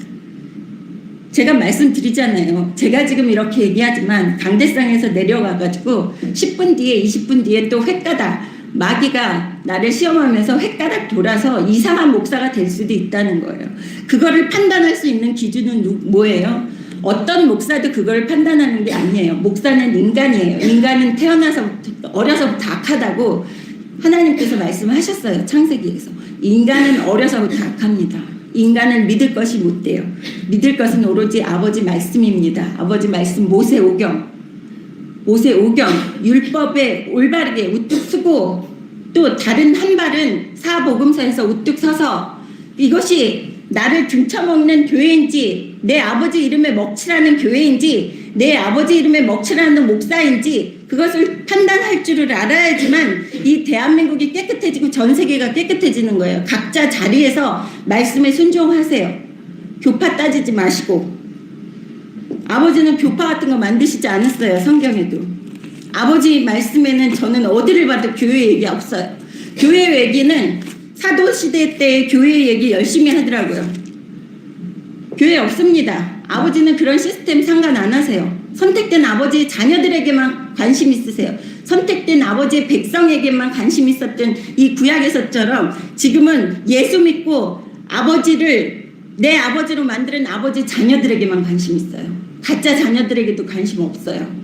Speaker 1: 제가 말씀드리잖아요. 제가 지금 이렇게 얘기하지만 강대상에서 내려가가지고 10분 뒤에 20분 뒤에 또 횟가닥 마귀가 나를 시험하면서 횟가닥 돌아서 이상한 목사가 될 수도 있다는 거예요. 그거를 판단할 수 있는 기준은 뭐예요? 어떤 목사도 그걸 판단하는 게 아니에요. 목사는 인간이에요. 인간은 태어나서부터 어려서부터 악하다고 하나님께서 말씀하셨어요. 창세기에서. 인간은 어려서부터 악합니다. 인간은 믿을 것이 못 돼요. 믿을 것은 오로지 아버지 말씀입니다. 아버지 말씀 모세오경 율법에 올바르게 우뚝 서고 또 다른 한 발은 사복음서에서 우뚝 서서 이것이 나를 등쳐먹는 교회인지 내 아버지 이름에 먹칠하는 교회인지 내 아버지 이름에 먹칠하는 목사인지 그것을 판단할 줄을 알아야지만 이 대한민국이 깨끗해지고 전 세계가 깨끗해지는 거예요. 각자 자리에서 말씀에 순종하세요. 교파 따지지 마시고 아버지는 교파 같은 거 만드시지 않았어요. 성경에도. 아버지 말씀에는 저는 어디를 봐도 교회 얘기 없어요. 교회 얘기는 사도시대 때 교회 얘기 열심히 하더라고요. 교회 없습니다. 아버지는 그런 시스템 상관 안 하세요. 선택된 아버지의 자녀들에게만 관심 있으세요. 선택된 아버지의 백성에게만 관심 있었던 이 구약에서처럼 지금은 예수 믿고 아버지를 내 아버지로 만드는 아버지 자녀들에게만 관심 있어요. 가짜 자녀들에게도 관심 없어요.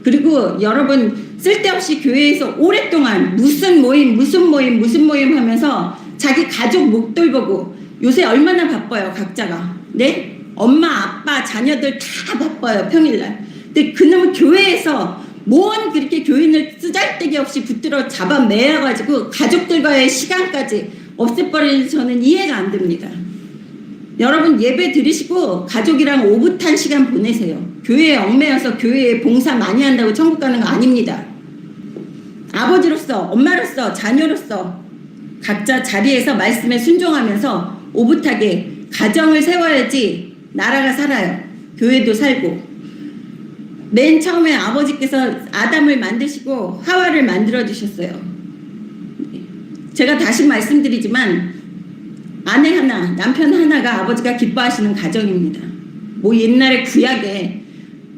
Speaker 1: 그리고 여러분 쓸데없이 교회에서 오랫동안 무슨 모임 하면서 자기 가족 목돌 보고 요새 얼마나 바빠요. 각자가. 네? 엄마 아빠 자녀들 다 바빠요. 평일날. 근데 그놈의 교회에서 뭔 그렇게 교인을 쓰잘데기 없이 붙들어 잡아 매여가지고 가족들과의 시간까지 없애버리는 저는 이해가 안 됩니다. 여러분 예배 드리시고 가족이랑 오붓한 시간 보내세요. 교회에 얽매여서 교회에 봉사 많이 한다고 천국 가는 거 아닙니다. 아버지로서 엄마로서 자녀로서 각자 자리에서 말씀에 순종하면서 오붓하게 가정을 세워야지 나라가 살아요. 교회도 살고. 맨 처음에 아버지께서 아담을 만드시고 하와를 만들어 주셨어요. 제가 다시 말씀드리지만 아내 하나, 남편 하나가 아버지가 기뻐하시는 가정입니다. 뭐 옛날에 구약에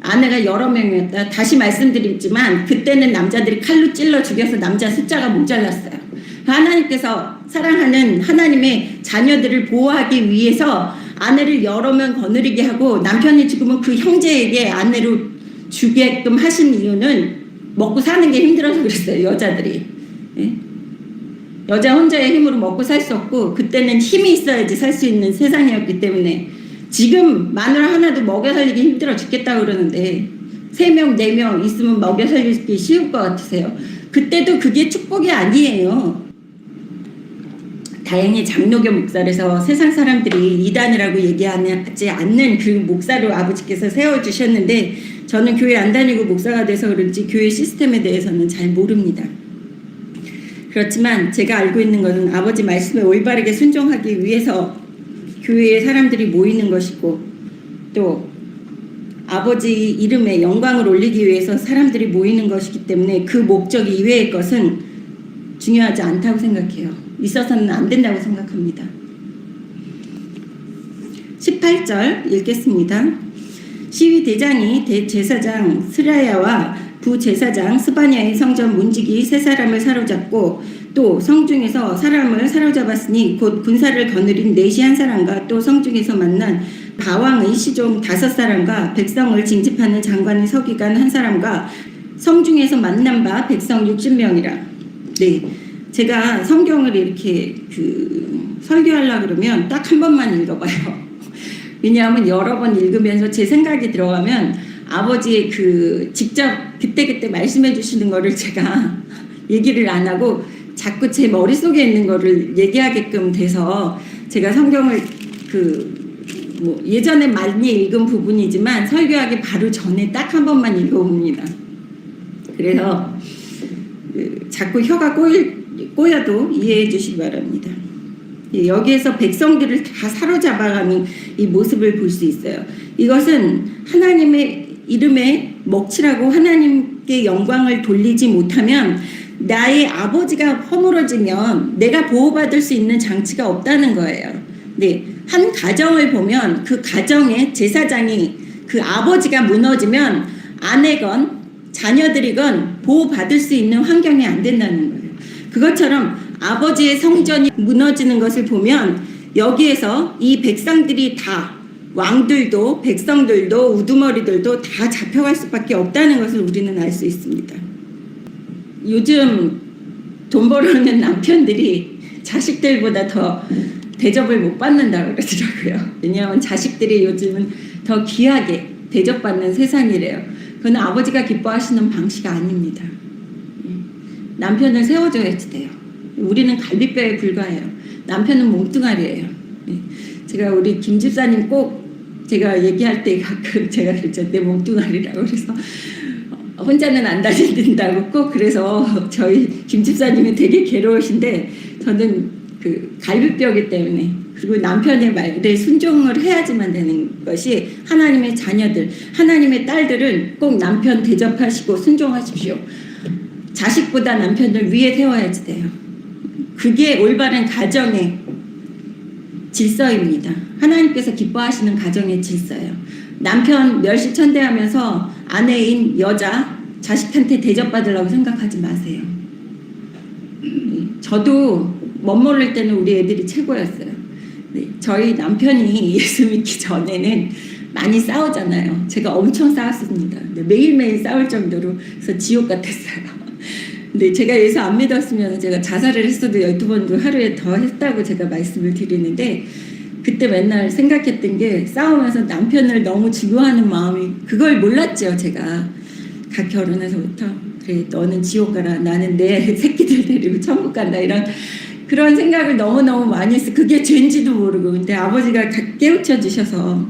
Speaker 1: 아내가 여러 명이었다. 다시 말씀드리지만 그때는 남자들이 칼로 찔러 죽여서 남자 숫자가 모자랐어요. 하나님께서 사랑하는 하나님의 자녀들을 보호하기 위해서 아내를 여러 명 거느리게 하고 남편이 죽으면 그 형제에게 아내로 주게끔 하신 이유는 먹고 사는 게 힘들어서 그랬어요. 여자들이. 예? 여자 혼자의 힘으로 먹고 살 수 없고 그때는 힘이 있어야지 살 수 있는 세상이었기 때문에 지금 마누라 하나도 먹여 살리기 힘들어 죽겠다고 그러는데 3명, 4명 있으면 먹여 살리기 쉬울 것 같으세요? 그때도 그게 축복이 아니에요. 다행히 장로교 목사라서 세상 사람들이 이단이라고 얘기하지 않는 그 목사로 아버지께서 세워주셨는데 저는 교회 안 다니고 목사가 돼서 그런지 교회 시스템에 대해서는 잘 모릅니다. 그렇지만 제가 알고 있는 것은 아버지 말씀에 올바르게 순종하기 위해서 교회에 사람들이 모이는 것이고 또 아버지 이름에 영광을 올리기 위해서 사람들이 모이는 것이기 때문에 그 목적 이외의 것은 중요하지 않다고 생각해요. 있어서는 안 된다고 생각합니다. 18절 읽겠습니다. 시위대장이 대제사장 스라야와 부제사장 스바냐의 성전 문지기 3사람을 사로잡고 또 성중에서 사람을 사로잡았으니 곧 군사를 거느린 내시 1사람과 또 성중에서 만난 바왕의 시종 5사람과 백성을 징집하는 장관의 서기관 1사람과 성중에서 만난 바 백성 60명이라. 네, 제가 성경을 이렇게 설교하려고 그러면 딱 한 번만 읽어봐요. 왜냐하면 여러 번 읽으면서 제 생각이 들어가면 아버지의 직접 그때그때 말씀해 주시는 거를 제가 얘기를 안 하고 자꾸 제 머릿속에 있는 거를 얘기하게끔 돼서 제가 성경을 예전에 많이 읽은 부분이지만 설교하기 바로 전에 딱 한 번만 읽어봅니다. 그래서 자꾸 혀가 꼬여도 이해해 주시기 바랍니다. 여기에서 백성들을 다 사로잡아가는 이 모습을 볼 수 있어요. 이것은 하나님의 이름에 먹칠하고 하나님께 영광을 돌리지 못하면 나의 아버지가 허물어지면 내가 보호받을 수 있는 장치가 없다는 거예요. 네, 한 가정을 보면 그 가정의 제사장이 그 아버지가 무너지면 아내건 자녀들이건 보호받을 수 있는 환경이 안 된다는 거예요. 그것처럼 아버지의 성전이 무너지는 것을 보면 여기에서 이 백성들이 다 왕들도 백성들도 우두머리들도 다 잡혀갈 수밖에 없다는 것을 우리는 알 수 있습니다. 요즘 돈 벌어오는 남편들이 자식들보다 더 대접을 못 받는다고 그러더라고요. 왜냐하면 자식들이 요즘은 더 귀하게 대접받는 세상이래요. 그건 아버지가 기뻐하시는 방식 아닙니다. 남편을 세워줘야지 돼요. 우리는 갈비뼈에 불과해요. 남편은 몸뚱아리예요. 제가 우리 김 집사님 꼭 제가 얘기할 때 가끔 제가 그랬죠. 내 몸뚱아리라고 그래서 혼자는 안 다닌다고 꼭 그래서 저희 김 집사님이 되게 괴로우신데 저는 갈비뼈이기 때문에 그리고 남편의 말에 순종을 해야지만 되는 것이 하나님의 자녀들, 하나님의 딸들은 꼭 남편 대접하시고 순종하십시오. 자식보다 남편을 위에 세워야지 돼요. 그게 올바른 가정의 질서입니다. 하나님께서 기뻐하시는 가정의 질서예요. 남편 멸시천대하면서 아내인 여자, 자식한테 대접받으려고 생각하지 마세요. 저도 멋모를 때는 우리 애들이 최고였어요. 저희 남편이 예수 믿기 전에는 많이 싸우잖아요. 제가 엄청 싸웠습니다. 매일매일 싸울 정도로 그래서 지옥 같았어요. 근데 제가 예수 안 믿었으면 제가 자살을 했어도 12번도 하루에 더 했다고 제가 말씀을 드리는데 그때 맨날 생각했던 게 싸우면서 남편을 너무 증오하는 마음이 그걸 몰랐죠. 제가 각 결혼해서부터 그래 너는 지옥 가라 나는 내 새끼들 데리고 천국 간다 이런 그런 생각을 너무너무 많이 했어요. 그게 죄인지도 모르고 근데 아버지가 깨우쳐 주셔서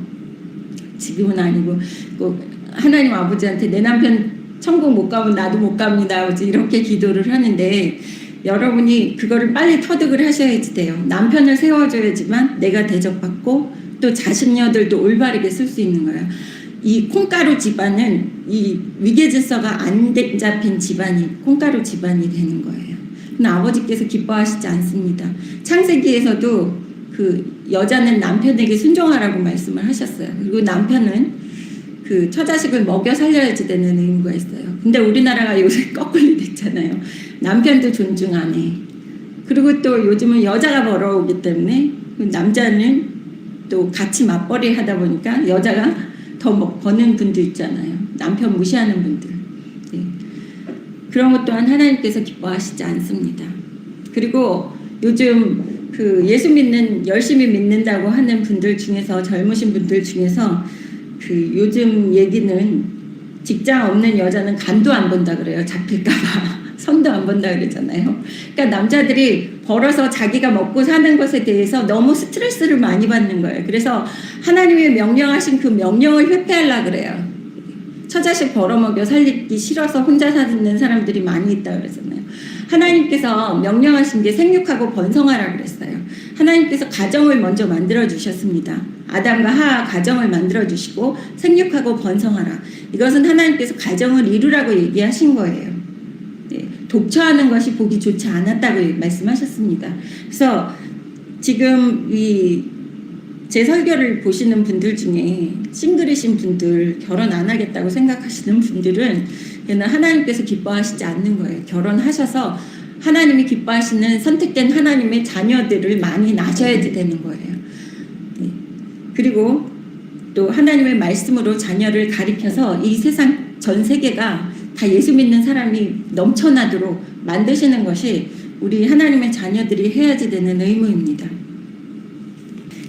Speaker 1: 지금은 아니고 꼭 하나님 아버지한테 내 남편 천국 못 가면 나도 못 갑니다. 이렇게 기도를 하는데 여러분이 그거를 빨리 터득을 하셔야지 돼요. 남편을 세워줘야지만 내가 대접받고 또 자식녀들도 올바르게 쓸 수 있는 거예요. 이 콩가루 집안은 이 위계질서가 안 잡힌 집안이 콩가루 집안이 되는 거예요. 그러나 아버지께서 기뻐하시지 않습니다. 창세기에서도 그 여자는 남편에게 순종하라고 말씀을 하셨어요. 그리고 남편은 그 처자식을 먹여 살려야지 되는 의무가 있어요. 근데 우리나라가 요새 거꾸로 됐잖아요. 남편도 존중 안 해. 그리고 또 요즘은 여자가 벌어오기 때문에 남자는 또 같이 맞벌이 하다 보니까 여자가 더 버는 분도 있잖아요. 남편 무시하는 분들. 네. 그런 것 또한 하나님께서 기뻐하시지 않습니다. 그리고 요즘 그 예수 믿는 열심히 믿는다고 하는 분들 중에서 젊으신 분들 중에서 그 요즘 얘기는 직장 없는 여자는 간도 안 본다 그래요. 잡힐까봐. 손도 안 본다 그러잖아요. 그러니까 남자들이 벌어서 자기가 먹고 사는 것에 대해서 너무 스트레스를 많이 받는 거예요. 그래서 하나님이 명령하신 그 명령을 회피하려고 그래요. 처자식 벌어먹여 살리기 싫어서 혼자 사는 사람들이 많이 있다 그랬잖아요. 하나님께서 명령하신 게 생육하고 번성하라 그랬어요. 하나님께서 가정을 먼저 만들어 주셨습니다. 아담과 하하 가정을 만들어 주시고 생육하고 번성하라. 이것은 하나님께서 가정을 이루라고 얘기하신 거예요. 네, 독처하는 것이 보기 좋지 않았다고 말씀하셨습니다. 그래서 지금 제 설교를 보시는 분들 중에 싱글이신 분들, 결혼 안 하겠다고 생각하시는 분들은 하나님께서 기뻐하시지 않는 거예요. 결혼하셔서 하나님이 기뻐하시는 선택된 하나님의 자녀들을 많이 낳으셔야 되는 거예요. 네. 그리고 또 하나님의 말씀으로 자녀를 가리켜서 이 세상 전 세계가 다 예수 믿는 사람이 넘쳐나도록 만드시는 것이 우리 하나님의 자녀들이 해야지 되는 의무입니다.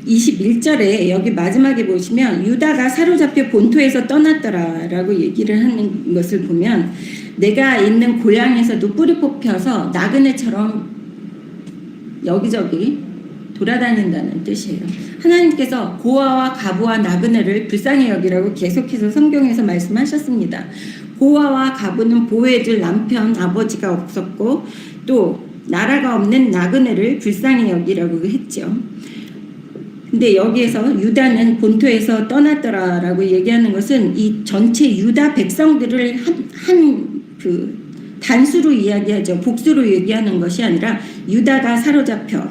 Speaker 1: 21절에 여기 마지막에 보시면 유다가 사로잡혀 본토에서 떠났더라 라고 얘기를 하는 것을 보면 내가 있는 고향에서도 뿌리 뽑혀서 나그네처럼 여기저기 돌아다닌다는 뜻이에요. 하나님께서 고아와 가부와 나그네를 불쌍히 여기라고 계속해서 성경에서 말씀하셨습니다. 고아와 가부는 보호해줄 남편, 아버지가 없었고 또 나라가 없는 나그네를 불쌍히 여기라고 했죠. 근데 여기에서 유다는 본토에서 떠났더라라고 얘기하는 것은 이 전체 유다 백성들을 그 단수로 이야기하죠. 복수로 얘기하는 것이 아니라 유다가 사로잡혀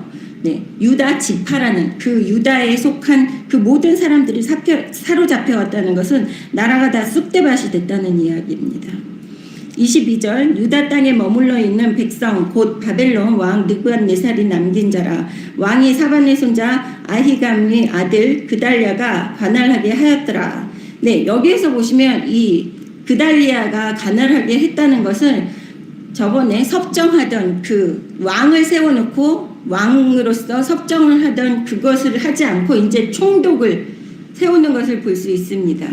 Speaker 1: 유다 지파라는 그 유다에 속한 그 모든 사람들이 사로잡혀 왔다는 것은 나라가 다 쑥대밭이 됐다는 이야기입니다. 22절 유다 땅에 머물러 있는 백성 곧 바벨론 왕 느부갓네살이 남긴 자라. 왕이 사반의 손자 아히감의 아들 그달랴가 관할하게 하였더라. 네, 여기에서 보시면 이 그달리아가 관할하게 했다는 것은 저번에 섭정하던 그 왕을 세워놓고 왕으로서 섭정을 하던 그것을 하지 않고 이제 총독을 세우는 것을 볼 수 있습니다.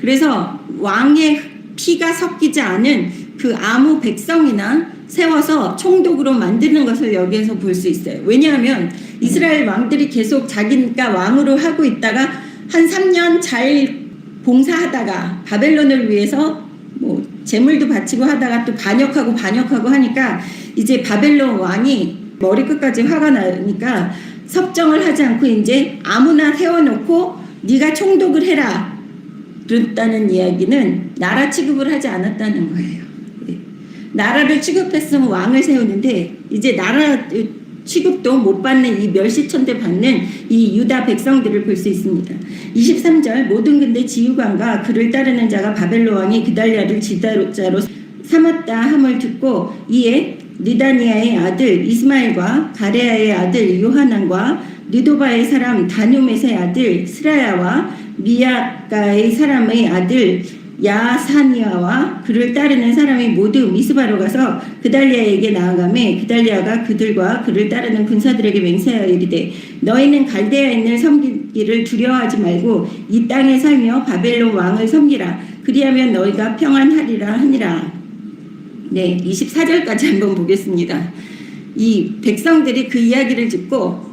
Speaker 1: 그래서 왕의 피가 섞이지 않은 그 아무 백성이나 세워서 총독으로 만드는 것을 여기에서 볼 수 있어요. 왜냐하면 이스라엘 왕들이 계속 자기가 왕으로 하고 있다가 한 3년 잘 봉사하다가 바벨론을 위해서 뭐 재물도 바치고 하다가 또 반역하고 하니까 이제 바벨론 왕이 머리끝까지 화가 나니까 섭정을 하지 않고 이제 아무나 세워놓고 네가 총독을 해라 그랬다는 이야기는 나라 취급을 하지 않았다는 거예요. 나라를 취급했으면 왕을 세우는데 이제 나라 취급도 못 받는 이 멸시천대 받는 이 유다 백성들을 볼 수 있습니다. 23절 모든 근대 지휘관과 그를 따르는 자가 바벨론 왕이 그달랴를 지도자로 삼았다 함을 듣고 이에 느다니아의 아들 이스마엘과 가레아의 아들 요하난과 느도바의 사람 다누멧의 아들 스라야와 미야가의 사람의 아들 야사니아와 그를 따르는 사람이 모두 미스바로 가서 그달리아에게 나아가매 그달리아가 그들과 그를 따르는 군사들에게 맹세하여 이르되 너희는 갈대아인을 섬기기를 두려워하지 말고 이 땅에 살며 바벨론 왕을 섬기라 그리하면 너희가 평안하리라 하니라. 네, 24절까지 한번 보겠습니다. 이 백성들이 그 이야기를 듣고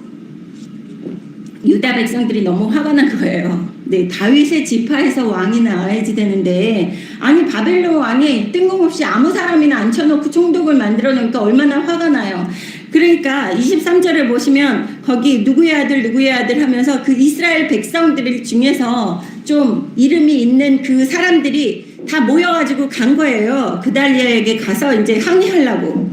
Speaker 1: 유다 백성들이 너무 화가 난 거예요. 네, 다윗의 지파에서 왕이 나와야지 되는데 아니 바벨론 왕이 뜬금없이 아무 사람이나 앉혀놓고 총독을 만들어 놓으니까 얼마나 화가 나요. 그러니까 23절을 보시면 거기 누구의 아들 하면서 그 이스라엘 백성들 중에서 좀 이름이 있는 그 사람들이 다 모여가지고 간 거예요. 그달리아에게 가서 이제 항의하려고.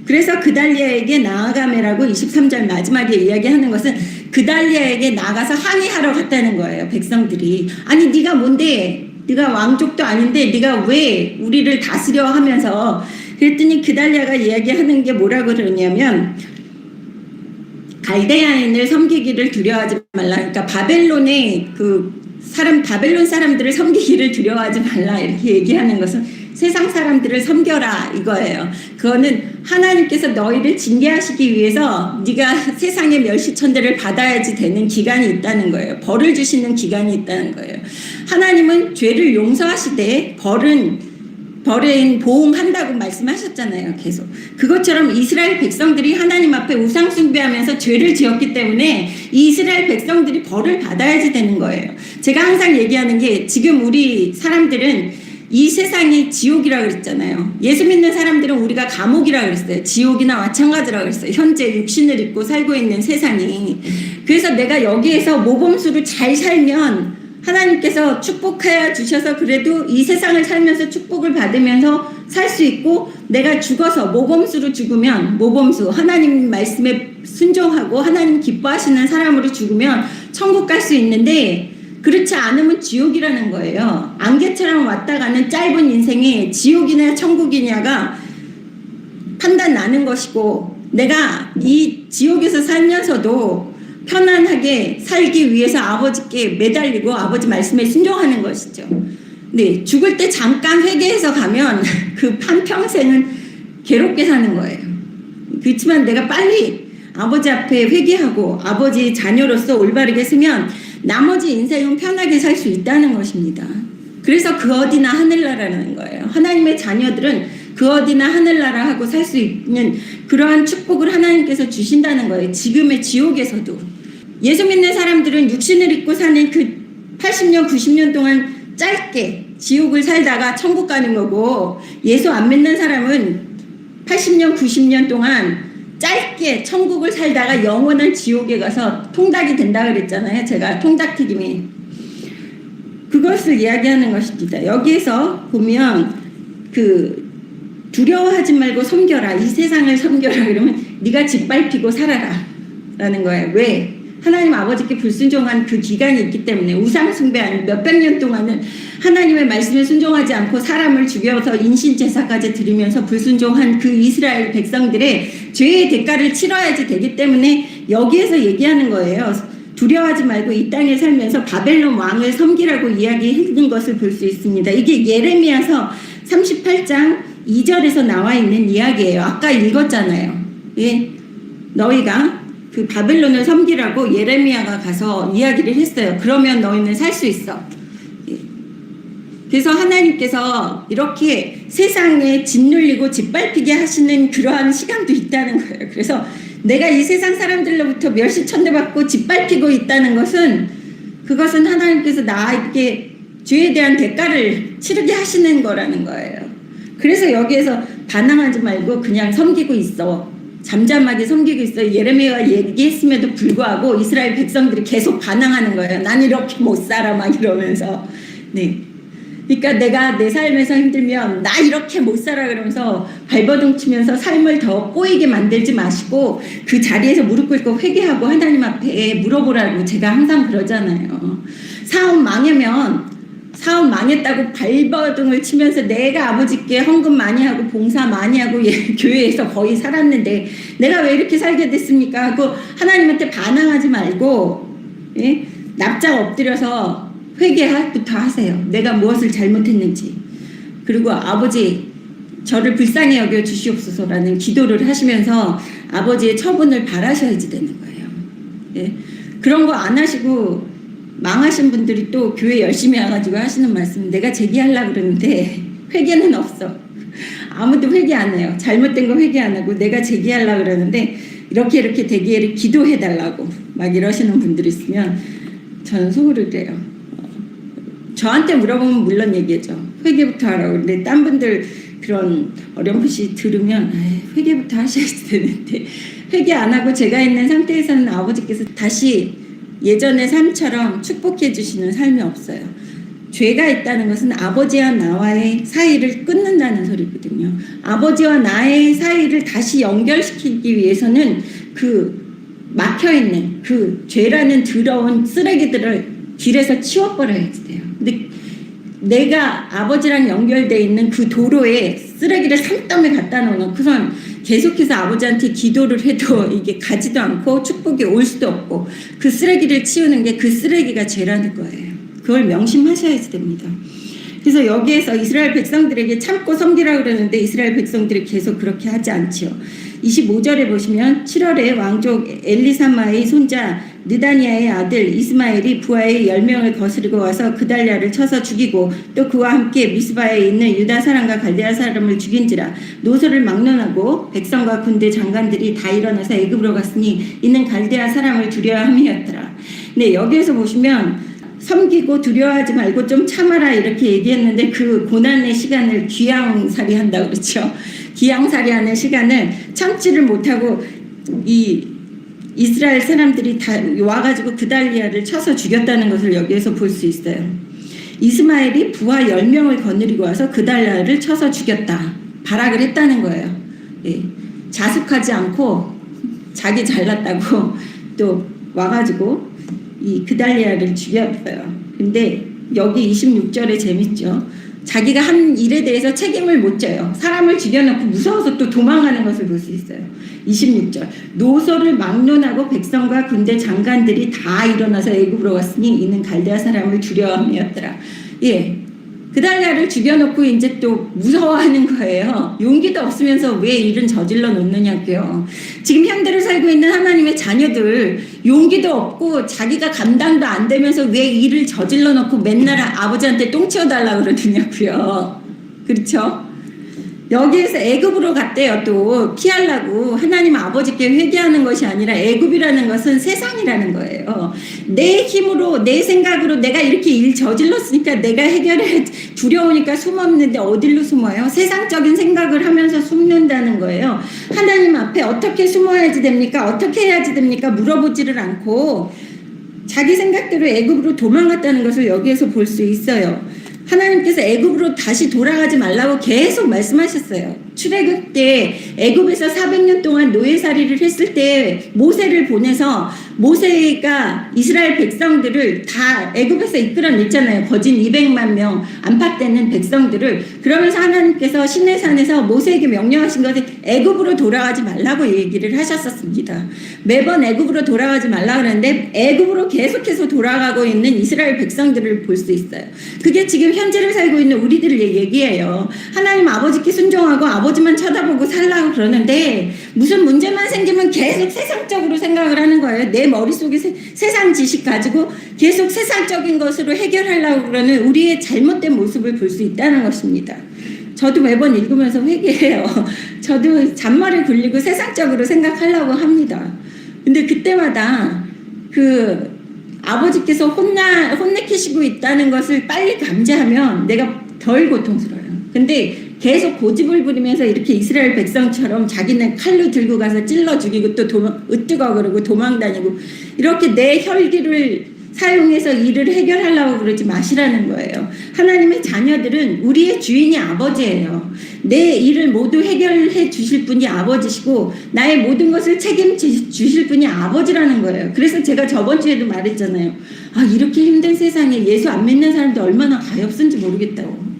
Speaker 1: 그래서 그달리아에게 나아가매라고 23절 마지막에 이야기하는 것은 그달리아에게 나가서 항의하러 갔다는 거예요. 백성들이. 아니 네가 뭔데? 네가 왕족도 아닌데 네가 왜 우리를 다스려 하면서 그랬더니 그달리아가 이야기하는 게 뭐라고 그러냐면 갈대아인을 섬기기를 두려워하지 말라. 그러니까 바벨론의 바벨론 사람들을 섬기기를 두려워하지 말라. 이렇게 얘기하는 것은 세상 사람들을 섬겨라 이거예요. 그거는 하나님께서 너희를 징계하시기 위해서 네가 세상의 멸시천대를 받아야지 되는 기간이 있다는 거예요. 벌을 주시는 기간이 있다는 거예요. 하나님은 죄를 용서하시되 벌은 보응한다고 말씀하셨잖아요. 계속. 그것처럼 이스라엘 백성들이 하나님 앞에 우상 숭배하면서 죄를 지었기 때문에 이 이스라엘 백성들이 벌을 받아야지 되는 거예요. 제가 항상 얘기하는 게 지금 우리 사람들은 이 세상이 지옥이라고 그랬잖아요. 예수 믿는 사람들은 우리가 감옥이라고 그랬어요. 지옥이나 마찬가지라고 그랬어요. 현재 육신을 입고 살고 있는 세상이. 그래서 내가 여기에서 모범수로 잘 살면 하나님께서 축복해 주셔서 그래도 이 세상을 살면서 축복을 받으면서 살 수 있고 내가 죽어서 모범수로 죽으면 모범수 하나님 말씀에 순종하고 하나님 기뻐하시는 사람으로 죽으면 천국 갈 수 있는데 그렇지 않으면 지옥이라는 거예요. 안개처럼 왔다 가는 짧은 인생에 지옥이냐 천국이냐가 판단 나는 것이고 내가 이 지옥에서 살면서도 편안하게 살기 위해서 아버지께 매달리고 아버지 말씀에 순종하는 것이죠. 네, 죽을 때 잠깐 회개해서 가면 그 한평생은 괴롭게 사는 거예요. 그렇지만 내가 빨리 아버지 앞에 회개하고 아버지 자녀로서 올바르게 쓰면 나머지 인생은 편하게 살 수 있다는 것입니다. 그래서 그 어디나 하늘나라라는 거예요. 하나님의 자녀들은 그 어디나 하늘나라 하고 살 수 있는 그러한 축복을 하나님께서 주신다는 거예요. 지금의 지옥에서도. 예수 믿는 사람들은 육신을 입고 사는 그 80년, 90년 동안 짧게 지옥을 살다가 천국 가는 거고 예수 안 믿는 사람은 80년, 90년 동안 짧게 천국을 살다가 영원한 지옥에 가서 통닭이 된다 그랬잖아요. 제가 통닭튀김이. 그것을 이야기하는 것입니다. 여기에서 보면 두려워하지 말고 섬겨라. 이 세상을 섬겨라. 그러면 네가 짓밟히고 살아라. 라는 거예요. 왜? 하나님 아버지께 불순종한 그 기간이 있기 때문에 우상 숭배하는 몇백 년 동안은 하나님의 말씀에 순종하지 않고 사람을 죽여서 인신제사까지 드리면서 불순종한 그 이스라엘 백성들의 죄의 대가를 치러야지 되기 때문에 여기에서 얘기하는 거예요. 두려워하지 말고 이 땅에 살면서 바벨론 왕을 섬기라고 이야기하는 것을 볼 수 있습니다. 이게 예레미야서 38장 2절에서 나와 있는 이야기예요. 아까 읽었잖아요. 예? 너희가 그 바벨론을 섬기라고 예레미야가 가서 이야기를 했어요. 그러면 너희는 살 수 있어. 그래서 하나님께서 이렇게 세상에 짓눌리고 짓밟히게 하시는 그러한 시간도 있다는 거예요. 그래서 내가 이 세상 사람들로부터 멸시천대받고 짓밟히고 있다는 것은 그것은 하나님께서 나에게 죄에 대한 대가를 치르게 하시는 거라는 거예요. 그래서 여기에서 반항하지 말고 그냥 섬기고 있어. 잠잠하게 섬기고 있어요. 예레미야가 얘기했음에도 불구하고 이스라엘 백성들이 계속 반항하는 거예요. 난 이렇게 못 살아 막 이러면서. 네. 그러니까 내가 내 삶에서 힘들면 나 이렇게 못 살아 그러면서 발버둥 치면서 삶을 더 꼬이게 만들지 마시고 그 자리에서 무릎 꿇고 회개하고 하나님 앞에 물어보라고 제가 항상 그러잖아요. 사업 망했다고 발버둥을 치면서 내가 아버지께 헌금 많이 하고 봉사 많이 하고 교회에서 거의 살았는데 내가 왜 이렇게 살게 됐습니까? 하고 하나님한테 반항하지 말고 예? 납작 엎드려서 회개부터 하세요. 내가 무엇을 잘못했는지. 그리고 아버지 저를 불쌍히 여겨 주시옵소서라는 기도를 하시면서 아버지의 처분을 바라셔야지 되는 거예요. 예? 그런 거 안 하시고 망하신 분들이 또 교회 열심히 와가지고 하시는 말씀 내가 제기하려고 그러는데 회개는 없어. 아무도 회개 안 해요. 잘못된 거 회개 안 하고 내가 제기하려고 그러는데 이렇게 되기를 기도해달라고 막 이러시는 분들이 있으면 저는 속으로 그래요. 저한테 물어보면 물론 얘기하죠. 회개부터 하라고. 근데 딴 분들 그런 어렴풋이 들으면 회개부터 하셔야지 되는데 회개 안 하고 제가 있는 상태에서는 아버지께서 다시 예전의 삶처럼 축복해 주시는 삶이 없어요. 죄가 있다는 것은 아버지와 나와의 사이를 끊는다는 소리거든요. 아버지와 나의 사이를 다시 연결시키기 위해서는 그 막혀있는 그 죄라는 더러운 쓰레기들을 길에서 치워버려야 돼요. 근데 내가 아버지랑 연결되어 있는 그 도로에 쓰레기를 산더미 갖다 놓고선 계속해서 아버지한테 기도를 해도 이게 가지도 않고 축복이 올 수도 없고 그 쓰레기를 치우는 게 그 쓰레기가 죄라는 거예요. 그걸 명심하셔야 됩니다. 그래서 여기에서 이스라엘 백성들에게 참고 섬기라고 그러는데 이스라엘 백성들이 계속 그렇게 하지 않지요. 25절에 보시면 7월에 왕족 엘리사마의 손자 느다니아의 아들 이스마엘이 부하의 10명을 거스르고 와서 그달랴를 쳐서 죽이고 또 그와 함께 미스바에 있는 유다 사람과 갈대아 사람을 죽인지라 노소를 막론하고 백성과 군대 장관들이 다 일어나서 애굽으로 갔으니 이는 갈대아 사람을 두려워함이었더라. 네, 여기에서 보시면 섬기고 두려워하지 말고 좀 참아라 이렇게 얘기했는데 그 고난의 시간을 귀양살이 한다고 그렇죠. 귀양살이 하는 시간을 참지를 못하고 이 이스라엘 사람들이 다 와가지고 그달리아를 쳐서 죽였다는 것을 여기에서 볼 수 있어요. 이스마엘이 부하 10명을 거느리고 와서 그달리아를 쳐서 죽였다. 발악을 했다는 거예요. 예. 자숙하지 않고 자기 잘났다고 또 와가지고 이 그달리아를 죽였어요. 근데 여기 26절에 재밌죠. 자기가 한 일에 대해서 책임을 못 져요. 사람을 죽여놓고 무서워서 또 도망가는 것을 볼 수 있어요. 26절 노소를 막론하고 백성과 군대 장관들이 다 일어나서 애굽으로 왔으니 이는 갈대아 사람을 두려워함이었더라. 예, 그달리아를 죽여놓고 이제 또 무서워하는 거예요. 용기도 없으면서 왜 일은 저질러 놓느냐고요. 지금 현대를 살고 있는 하나님의 자녀들 용기도 없고 자기가 감당도 안 되면서 왜 일을 저질러 놓고 맨날 아버지한테 똥 치워달라고 그러느냐고요. 그렇죠? 여기에서 애굽으로 갔대요. 또 피하려고. 하나님 아버지께 회개하는 것이 아니라 애굽이라는 것은 세상이라는 거예요. 내 힘으로 내 생각으로 내가 이렇게 일 저질렀으니까 내가 해결해 두려우니까 숨었는데 어디로 숨어요? 세상적인 생각을 하면서 숨는다는 거예요. 하나님 앞에 어떻게 숨어야지 됩니까? 어떻게 해야지 됩니까? 물어보지를 않고 자기 생각대로 애굽으로 도망갔다는 것을 여기에서 볼 수 있어요. 하나님께서 애굽으로 다시 돌아가지 말라고 계속 말씀하셨어요. 출애굽 때 애굽에서 400년 동안 노예살이를 했을 때 모세를 보내서 모세가 이스라엘 백성들을 다 애굽에서 이끌어냈잖아요. 거진 200만 명 안팎되는 백성들을. 그러면서 하나님께서 시내산에서 모세에게 명령하신 것이 애굽으로 돌아가지 말라고 얘기를 하셨었습니다. 매번 애굽으로 돌아가지 말라고 하는데 애굽으로 계속해서 돌아가고 있는 이스라엘 백성들을 볼 수 있어요. 그게 지금 현재를 살고 있는 우리들의 얘기예요. 하나님 아버지께 순종하고 아버지만 쳐다보고 살라고 그러는데 무슨 문제만 생기면 계속 세상적으로 생각을 하는 거예요. 내 머릿속에 세상 지식 가지고 계속 세상적인 것으로 해결하려고 그러는 우리의 잘못된 모습을 볼 수 있다는 것입니다. 저도 매번 읽으면서 회개해요. 저도 잔머리 굴리고 세상적으로 생각하려고 합니다. 근데 그때마다 그 아버지께서 혼내키시고 있다는 것을 빨리 감지하면 내가 덜 고통스러워요. 근데 계속 고집을 부리면서 이렇게 이스라엘 백성처럼 자기는 칼로 들고 가서 찔러 죽이고 또 으뜨거 그러고 도망다니고 이렇게 내 혈기를 사용해서 일을 해결하려고 그러지 마시라는 거예요. 하나님의 자녀들은 우리의 주인이 아버지예요. 내 일을 모두 해결해 주실 분이 아버지시고 나의 모든 것을 책임지실 분이 아버지라는 거예요. 그래서 제가 저번 주에도 말했잖아요. 아, 이렇게 힘든 세상에 예수 안 믿는 사람도 얼마나 가엾은지 모르겠다고.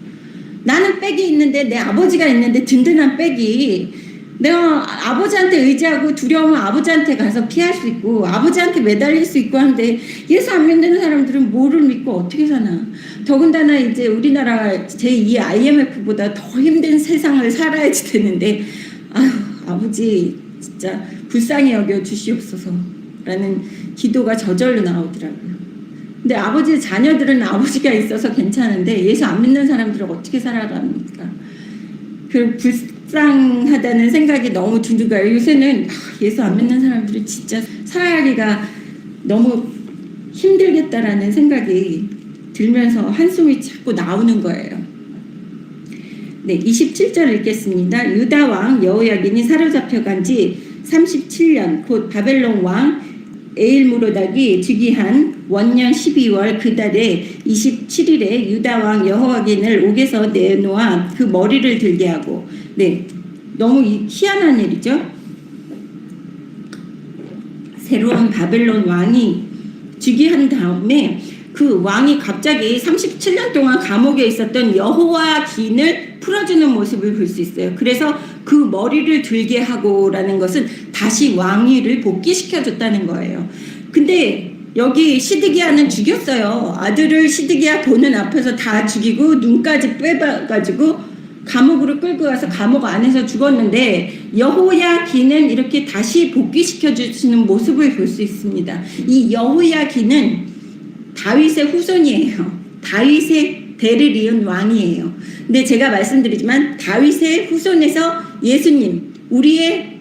Speaker 1: 나는 백이 있는데 내 아버지가 있는데 든든한 백이 내가 아버지한테 의지하고 두려우면 아버지한테 가서 피할 수 있고 아버지한테 매달릴 수 있고 한데 예수 안 믿는 사람들은 뭐를 믿고 어떻게 사나. 더군다나 이제 우리나라 제2의 IMF보다 더 힘든 세상을 살아야지 되는데 아휴 아버지 진짜 불쌍히 여겨 주시옵소서 라는 기도가 저절로 나오더라고요. 근데 아버지의 자녀들은 아버지가 있어서 괜찮은데 예수 안 믿는 사람들은 어떻게 살아갑니까? 그 불쌍하다는 생각이 너무 들어가요. 요새는 예수 안 믿는 사람들이 진짜 살아가기가 너무 힘들겠다라는 생각이 들면서 한숨이 자꾸 나오는 거예요. 네, 27절 읽겠습니다. 유다 왕 여호야긴이 사로잡혀간 지 37년 곧 바벨론 왕 에일무로닥이 즉위한 원년 12월 그 달에 27일에 유다왕 여호와긴을 옥에서 내놓아 그 머리를 들게 하고, 네, 너무 희한한 일이죠. 새로운 바벨론 왕이 즉위한 다음에 그 왕이 갑자기 37년 동안 감옥에 있었던 여호와긴을 풀어주는 모습을 볼 수 있어요. 그래서 그 머리를 들게 하고라는 것은 다시 왕위를 복귀시켜줬다는 거예요. 근데 여기 시드기야는 죽였어요. 아들을 시드기야 보는 앞에서 다 죽이고 눈까지 빼가지고 감옥으로 끌고 가서 감옥 안에서 죽었는데, 여호야긴은 이렇게 다시 복귀시켜 주시는 모습을 볼 수 있습니다. 이 여호야긴은 다윗의 후손이에요. 다윗의 대를 이은 왕이에요. 근데 제가 말씀드리지만 다윗의 후손에서 예수님, 우리의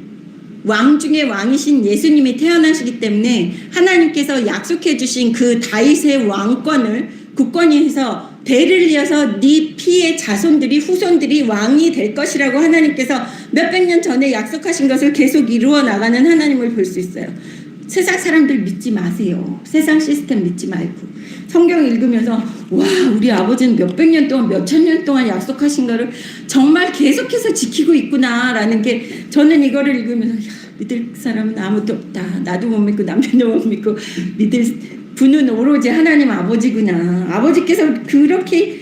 Speaker 1: 왕 중에 왕이신 예수님이 태어나시기 때문에 하나님께서 약속해 주신 그 다윗의 왕권을 굳건히 해서 대를 이어서 네 피의 자손들이, 후손들이 왕이 될 것이라고 하나님께서 몇백 년 전에 약속하신 것을 계속 이루어 나가는 하나님을 볼 수 있어요. 세상 사람들 믿지 마세요. 세상 시스템 믿지 말고 성경 읽으면서 와, 우리 아버지는 몇백 년 동안, 몇천 년 동안 약속하신 거를 정말 계속해서 지키고 있구나 라는 게, 저는 이거를 읽으면서 야, 믿을 사람은 아무도 없다. 나도 못 믿고 남편도 못 믿고 믿을 분은 오로지 하나님 아버지구나. 아버지께서 그렇게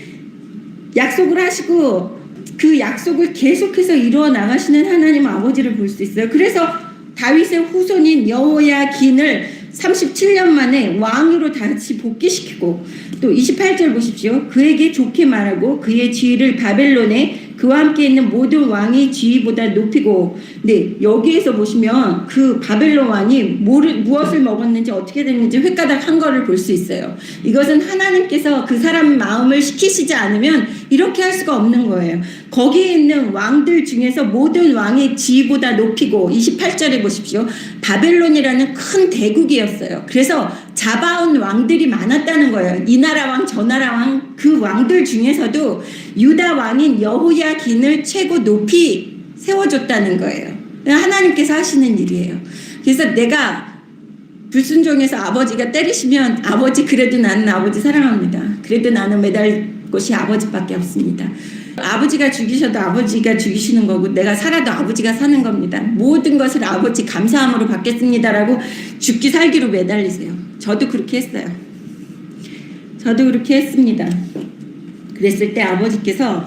Speaker 1: 약속을 하시고 그 약속을 계속해서 이루어 나가시는 하나님 아버지를 볼 수 있어요. 그래서 다윗의 후손인 여호야긴을 37년 만에 왕으로 다시 복귀시키고, 또 28절 보십시오. 그에게 좋게 말하고 그의 지위를 바벨론에 그와 함께 있는 모든 왕의 지위보다 높이고, 네, 여기에서 보시면 그 바벨론 왕이 무엇을 먹었는지 어떻게 됐는지 횟가닥 한 거를 볼 수 있어요. 이것은 하나님께서 그 사람 마음을 시키시지 않으면 이렇게 할 수가 없는 거예요. 거기에 있는 왕들 중에서 모든 왕의 지위보다 높이고, 28절에 보십시오. 바벨론이라는 큰 대국이었어요. 그래서 잡아온 왕들이 많았다는 거예요. 이 나라 왕, 저 나라 왕, 그 왕들 중에서도 유다 왕인 여호야긴을 최고 높이 세워줬다는 거예요. 하나님께서 하시는 일이에요. 그래서 내가 불순종해서 아버지가 때리시면, 아버지 그래도 나는 아버지 사랑합니다. 그래도 나는 매달 곳이 아버지밖에 없습니다. 아버지가 죽이셔도 아버지가 죽이시는 거고, 내가 살아도 아버지가 사는 겁니다. 모든 것을 아버지 감사함으로 받겠습니다라고 죽기 살기로 매달리세요. 저도 그렇게 했어요. 저도 그렇게 했습니다. 그랬을 때 아버지께서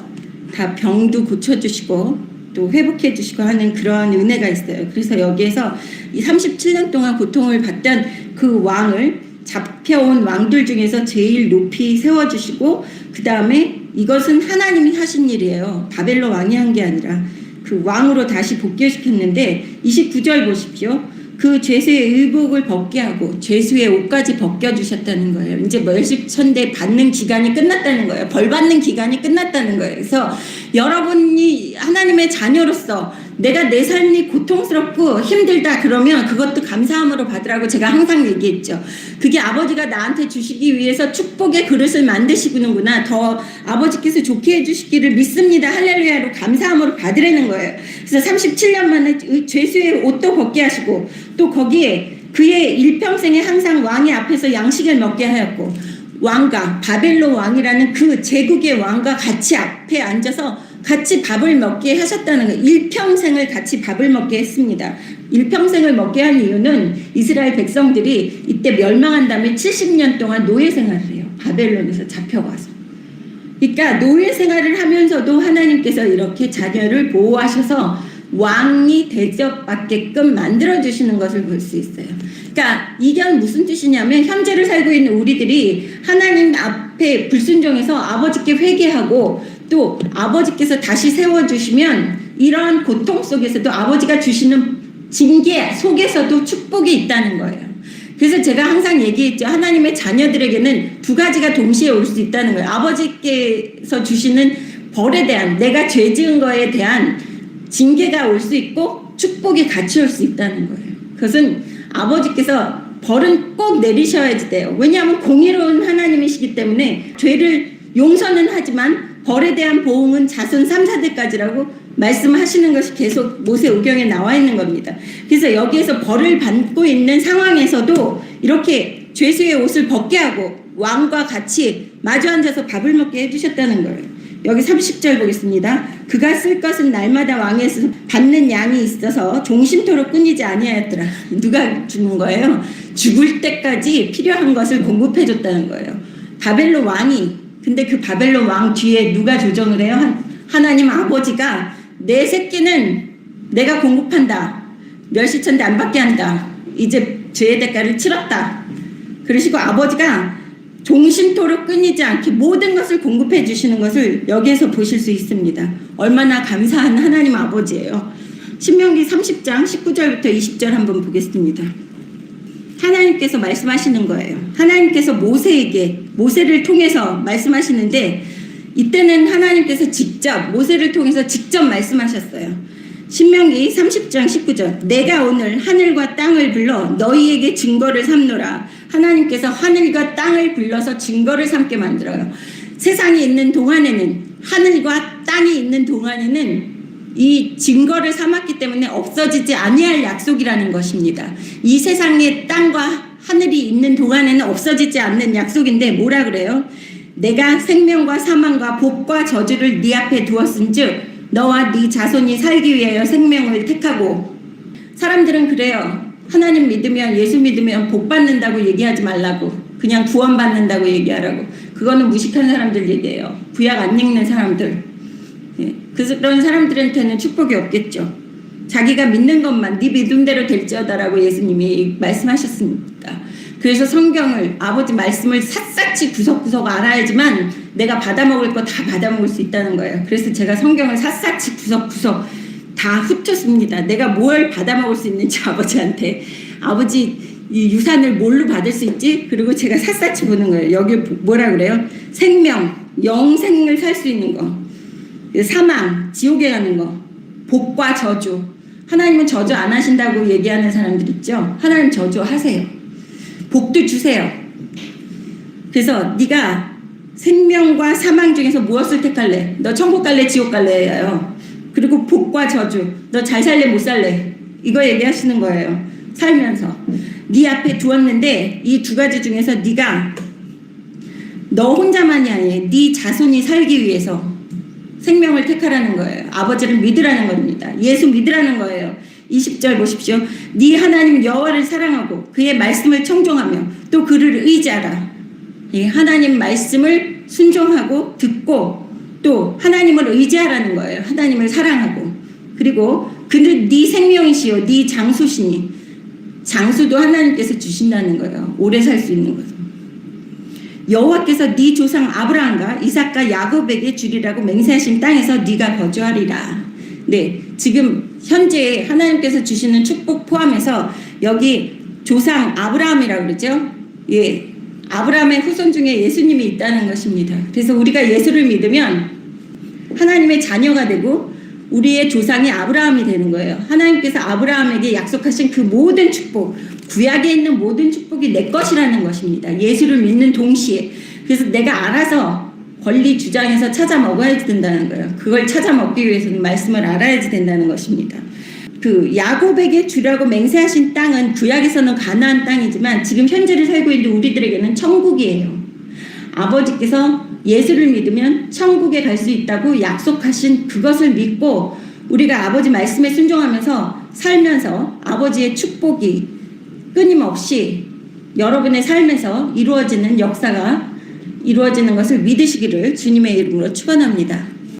Speaker 1: 다 병도 고쳐주시고 또 회복해주시고 하는 그런 은혜가 있어요. 그래서 여기에서 이 37년 동안 고통을 받던 그 왕을 잡혀온 왕들 중에서 제일 높이 세워주시고, 그 다음에 이것은 하나님이 하신 일이에요. 바벨론 왕이 한 게 아니라 그 왕으로 다시 복귀시켰는데, 29절 보십시오. 그 죄수의 의복을 벗게 하고 죄수의 옷까지 벗겨주셨다는 거예요. 이제 멸시천대 받는 기간이 끝났다는 거예요. 벌 받는 기간이 끝났다는 거예요. 그래서 여러분이 하나님의 자녀로서 내가 내 삶이 고통스럽고 힘들다 그러면 그것도 감사함으로 받으라고 제가 항상 얘기했죠. 그게 아버지가 나한테 주시기 위해서 축복의 그릇을 만드시는구나, 더 아버지께서 좋게 해주시기를 믿습니다, 할렐루야로 감사함으로 받으라는 거예요. 그래서 37년 만에 죄수의 옷도 벗게 하시고, 또 거기에 그의 일평생에 항상 왕의 앞에서 양식을 먹게 하였고, 왕과 바벨론 왕이라는 그 제국의 왕과 같이 앞에 앉아서 같이 밥을 먹게 하셨다는 거예요. 일평생을 같이 밥을 먹게 했습니다. 일평생을 먹게 한 이유는 이스라엘 백성들이 이때 멸망한 다음에 70년 동안 노예 생활을 해요. 바벨론에서 잡혀가서. 그러니까 노예 생활을 하면서도 하나님께서 이렇게 자녀를 보호하셔서 왕이 대접받게끔 만들어주시는 것을 볼 수 있어요. 그러니까 이게 무슨 뜻이냐면, 현재를 살고 있는 우리들이 하나님 앞에 불순종해서 아버지께 회개하고 또 아버지께서 다시 세워주시면 이러한 고통 속에서도 아버지가 주시는 징계 속에서도 축복이 있다는 거예요. 그래서 제가 항상 얘기했죠. 하나님의 자녀들에게는 두 가지가 동시에 올 수 있다는 거예요. 아버지께서 주시는 벌에 대한, 내가 죄 지은 거에 대한 징계가 올 수 있고 축복이 같이 올 수 있다는 거예요. 그것은 아버지께서 벌은 꼭 내리셔야지 돼요. 왜냐하면 공의로운 하나님이시기 때문에 죄를 용서는 하지만 벌에 대한 보응은 자손 3, 4대까지라고 말씀하시는 것이 계속 모세오경에 나와 있는 겁니다. 그래서 여기에서 벌을 받고 있는 상황에서도 이렇게 죄수의 옷을 벗게 하고 왕과 같이 마주 앉아서 밥을 먹게 해주셨다는 거예요. 여기 30절 보겠습니다. 그가 쓸 것은 날마다 왕에서 받는 양이 있어서 종신토록 끊이지 아니하였더라. 누가 주는 거예요? 죽을 때까지 필요한 것을 공급해 줬다는 거예요. 바벨론 왕이, 근데 그 바벨론 왕 뒤에 누가 조정을 해요? 하나님 아버지가 내 새끼는 내가 공급한다. 멸시천대 안 받게 한다. 이제 죄의 대가를 치렀다. 그러시고 아버지가 종신토록 끊이지 않게 모든 것을 공급해 주시는 것을 여기에서 보실 수 있습니다. 얼마나 감사한 하나님 아버지예요. 신명기 30장 19절부터 20절 한번 보겠습니다. 하나님께서 말씀하시는 거예요. 하나님께서 모세를 통해서 말씀하시는데 이때는 하나님께서 직접 모세를 통해서 직접 말씀하셨어요. 신명기 30장 19절 내가 오늘 하늘과 땅을 불러 너희에게 증거를 삼노라. 하나님께서 하늘과 땅을 불러서 증거를 삼게 만들어요. 세상에 있는 동안에는 하늘과 땅이 있는 동안에는 이 증거를 삼았기 때문에 없어지지 아니할 약속이라는 것입니다. 이 세상에 땅과 하늘이 있는 동안에는 없어지지 않는 약속인데 뭐라 그래요? 내가 생명과 사망과 복과 저주를 네 앞에 두었은즉 너와 네 자손이 살기 위하여 생명을 택하고. 사람들은 그래요. 하나님 믿으면, 예수 믿으면 복 받는다고 얘기하지 말라고, 그냥 구원 받는다고 얘기하라고. 그거는 무식한 사람들 얘기예요. 구약 안 읽는 사람들. 그래서 그런 사람들한테는 축복이 없겠죠. 자기가 믿는 것만 네 믿음대로 될지어다라고 예수님이 말씀하셨습니다. 그래서 성경을, 아버지 말씀을 샅샅이 구석구석 알아야지만 내가 받아먹을 거 다 받아먹을 수 있다는 거예요. 그래서 제가 성경을 샅샅이 구석구석 다 훑었습니다. 내가 뭘 받아먹을 수 있는지 아버지한테. 아버지 이 유산을 뭘로 받을 수 있지? 그리고 제가 샅샅이 보는 거예요. 여기 뭐라 그래요? 생명, 영생을 살 수 있는 거. 사망, 지옥에 가는 거. 복과 저주. 하나님은 저주 안 하신다고 얘기하는 사람들 있죠? 하나님 저주하세요. 복도 주세요. 그래서 네가 생명과 사망 중에서 무엇을 택할래? 너 천국 갈래? 지옥 갈래요? 그리고 복과 저주. 너 잘 살래? 못 살래? 이거 얘기하시는 거예요. 살면서. 네 앞에 두었는데 이 두 가지 중에서 네가 너 혼자만이 아니에요. 네 자손이 살기 위해서 생명을 택하라는 거예요. 아버지를 믿으라는 겁니다. 예수 믿으라는 거예요. 20절 보십시오. 네 하나님 여호와를 사랑하고 그의 말씀을 청종하며 또 그를 의지하라. 하나님 말씀을 순종하고 듣고 또 하나님을 의지하라는 거예요. 하나님을 사랑하고. 그리고 그는 네 생명이시요 네 장수시니. 장수도 하나님께서 주신다는 거예요. 오래 살 수 있는 거죠. 여호와께서 네 조상 아브라함과 이삭과 야곱에게 주리라고 맹세하신 땅에서 네가 거주하리라. 네, 지금 현재 하나님께서 주시는 축복 포함해서 여기 조상 아브라함이라고 그러죠. 예, 아브라함의 후손 중에 예수님이 있다는 것입니다. 그래서 우리가 예수를 믿으면 하나님의 자녀가 되고 우리의 조상이 아브라함이 되는 거예요. 하나님께서 아브라함에게 약속하신 그 모든 축복, 구약에 있는 모든 축복이 내 것이라는 것입니다. 예수를 믿는 동시에. 그래서 내가 알아서 권리 주장해서 찾아 먹어야지 된다는 거예요. 그걸 찾아 먹기 위해서는 말씀을 알아야지 된다는 것입니다. 그 야곱에게 주라고 맹세하신 땅은 구약에서는 가나안 땅이지만 지금 현재를 살고 있는 우리들에게는 천국이에요. 아버지께서 예수를 믿으면 천국에 갈 수 있다고 약속하신 그것을 믿고 우리가 아버지 말씀에 순종하면서 살면서 아버지의 축복이 끊임없이 여러분의 삶에서 이루어지는 역사가 이루어지는 것을 믿으시기를 주님의 이름으로 축원합니다.